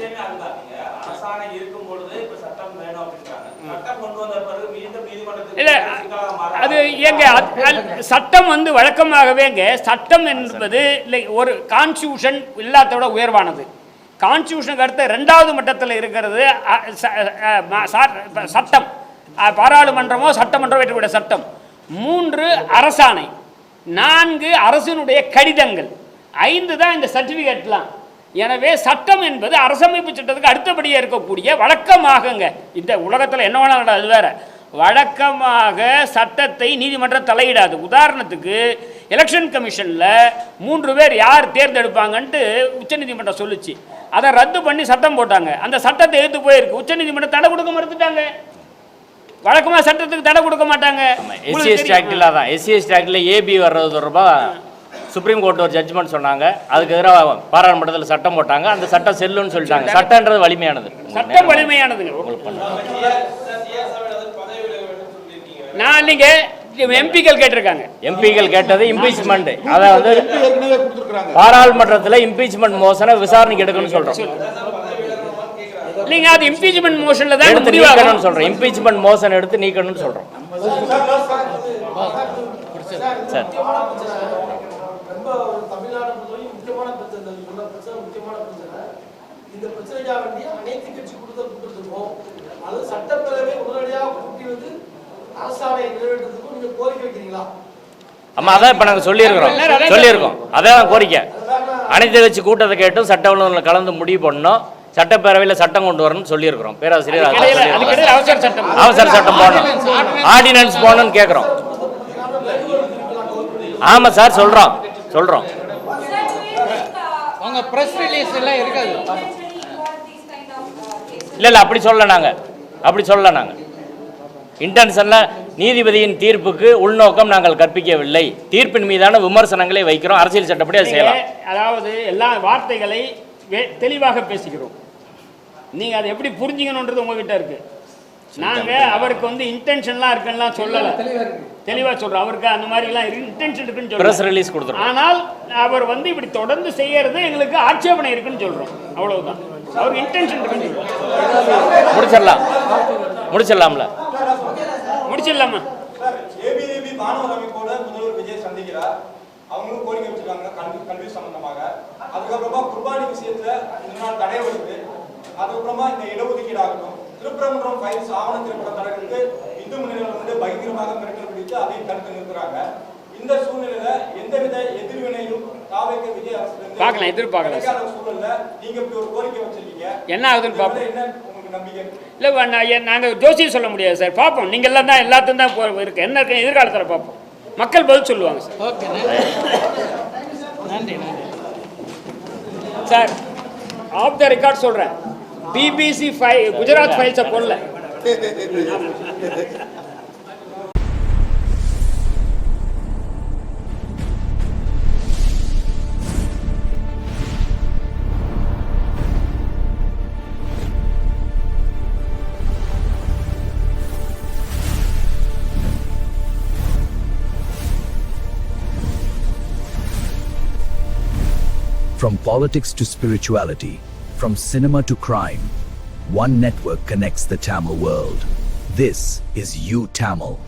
இல்லை அது ஏங்க சட்டம் வந்து வழக்கமாகவேங்க சட்டம் என்பது இல்லை, ஒரு கான்ஸ்டியூஷன் எல்லாத்தோட உயர்வானது. கான்ஸ்டியூஷனுக்கு அடுத்த 2வது மட்டத்தில் இருக்கிறது சட்டம். பாராளுமன்றமோ சட்டமன்றமோ ஏற்றக்கூடிய சட்டம். 3 அரசாணை, 4 அரசினுடைய கடிதங்கள், 5 தான் இந்த சர்டிஃபிகேட்லாம். எனவே சட்டம் என்பது அரசமைப்பு சட்டத்துக்கு அடுத்தபடியாக இருக்கக்கூடிய வழக்கமாகங்க. இந்த உலகத்தில் என்ன வேணாலும் அது வேற, வழக்கமாக சட்டத்தை நீதிமன்றம் தலையிடாது. உதாரணத்துக்கு எலெக்ஷன் கமிஷனில் 3 பேர் யார் தேர்ந்தெடுப்பாங்கன்ட்டு உச்சநீதிமன்றம் சொல்லிச்சு. அதை ரத்து பண்ணி சட்டம் போட்டாங்க. அந்த சட்டத்தை எதிர்த்து போயிருக்கு. உச்சநீதிமன்றம் தடை கொடுக்க மறுத்துட்டாங்க. வழக்கமாக சட்டத்துக்கு தடை கொடுக்க மாட்டாங்க. எஸ்சிஎஸ்டி ஆக்டில் தான், எஸ்சிஎஸ்டி ஆக்டில் ஏபி வர்றது தொடர்பாக சுப்ரீம் கோர்ட் ஒரு ஜட்ஜ்மெண்ட் சொன்னாங்க. அதுக்கு எதிராக பாராளுமன்றத்தில் சட்டம் போட்டாங்க. அந்த சட்டம் செல்லுன்னு சொல்லிட்டாங்க. சட்டன்றது வலிமையானது. சட்டம் வலிமையானதுங்க. நான் இல்லைங்க, எம்பிக்கள் கேட்டிருக்காங்க. எம்பிக்கள் கேட்டது இம்பீச்மெண்ட். அதை வந்து பாராளுமன்றத்தில் இம்பீச்மெண்ட் மோஷனை விசாரணைக்கு எடுக்கணும்னு சொல்றோம். இல்லைங்க, அது இம்பீச்மெண்ட் மோஷன்ல தான் எடுத்து நீக்கணும்னு சொல்றோம். இம்பீச்மெண்ட் மோஷன் எடுத்து நீக்கணும்னு சொல்றோம். சார் தமிழ்நாடு முக்கியமான பிரச்சனை, முக்கியமான பிரச்சனை இந்த பிரச்சனைக்காக வேண்டிய அனைத்து கட்சி கொடுத்துருக்கோம். அது சட்டப்பேரவை உடனடியாக கூட்டி வந்து அரசாணை நிறைவேற்றதுக்கும் நீங்க கோரிக்கை வைக்கிறீங்களா? ஆமா, அதான் இப்ப நாங்க சொல்லியிருக்கோம். அதான் கோரிக்கை. அனைத்து கட்சி கூட்டத்தை கேட்டும் சட்ட ஒழுங்குல கலந்து முடிவு பண்ணணும். சட்டப்பேரவையில் சட்டம் கொண்டு வரணும்னு சொல்லியிருக்கிறோம். பேராசிரியர் அவசர சட்டம் போடணும், ஆர்டினன்ஸ் போடணும்னு கேட்குறோம். ஆமா சார், சொல்றோம். உங்க பிரஸ் ரிலீஸ் எல்லாம் இருக்காது. இல்ல அப்படி சொல்ல நாங்க இன்டென்ஷன்ல நீதிபதியின் தீர்ப்புக்கு உள்நோக்கம் நாங்கள் கற்பிக்கவில்லை. தீர்ப்பின் மீதான விமர்சனங்களை வைக்கிறோம். அரசியல் சட்டப்படி அதை செய்யலாம். அதாவது எல்லா வார்த்தைகளை தெளிவாக பேசிக்கிறோம். நீங்க அதை எப்படி புரிஞ்சுக்கணுன்றது உங்ககிட்ட இருக்கு. நாங்க அவருக்கு வந்து இன்டென்ஷன்லாம் இருக்குன்னு சொல்லல, தெளிவா சொல்றோம். அவருக்கு அந்த மாதிரி எல்லாம் இன்டென்ஷன் இருக்குன்னு சொல்றோம். பிரஸ் ரிலீஸ் கொடுத்துறோம். ஆனால் அவர் வந்து இப்படி தொடர்ந்து செய்யறது எங்களுக்கு ஆட்சேபனை இருக்குன்னு சொல்றோம். அவ்வளவுதான். அவருக்கு இன்டென்ஷன் இருக்குன்னு சொல்றோம். முடிச்சிடலாமா? ஏபிவிபி மாணவர் அமைப்போட முதல்வர் விஜய் சந்திக்கிறார். அவங்களும் கோரிக்கை வச்சிருக்காங்க கல்வி சம்பந்தமாக. அதுக்கப்புறமா குர்பானி விஷயத்துல இதனால் தடை வருது. அதுக்கப்புறமா இந்த இடஒதுக்கீடு ஆகட்டும், திருப்பரங்குன்றம் ஃபைல்ஸ் ஆவண திரைப்பட தடங்களுக்கு இந்து முன்னணிகள் வந்து பயங்கரமாக மிரட்டல் பிடித்து அதையும் தடுத்து நிறுத்துறாங்க. இந்த சூழ்நிலையில எந்தவித எதிர்வினையும் தாவேக விஜய் அரசு எதிர்பார்க்கல சூழல்ல நீங்க இப்படி ஒரு கோரிக்கை வச்சிருக்கீங்க. என்ன ஆகுதுன்னு பார்ப்போம். என்ன உங்களுக்கு நம்பிக்கை? இல்லை, நாங்கள் ஜோசியம் சொல்ல முடியாது சார். பார்ப்போம். நீங்கள் எல்லாம் தான் எல்லாத்தையும் தான் இருக்கு. என்ன இருக்கு எதிர்காலத்தில் பார்ப்போம். மக்கள் பதில் சொல்லுவாங்க சார். ஓகே, நன்றி. சார், ஆஃப் த ரெக்கார்ட் சொல்கிறேன். பிபிசி குஜராத் ஃபைல்ஸை போடல. From politics to spirituality, from cinema to crime, one network connects the Tamil world. This is U Tamil.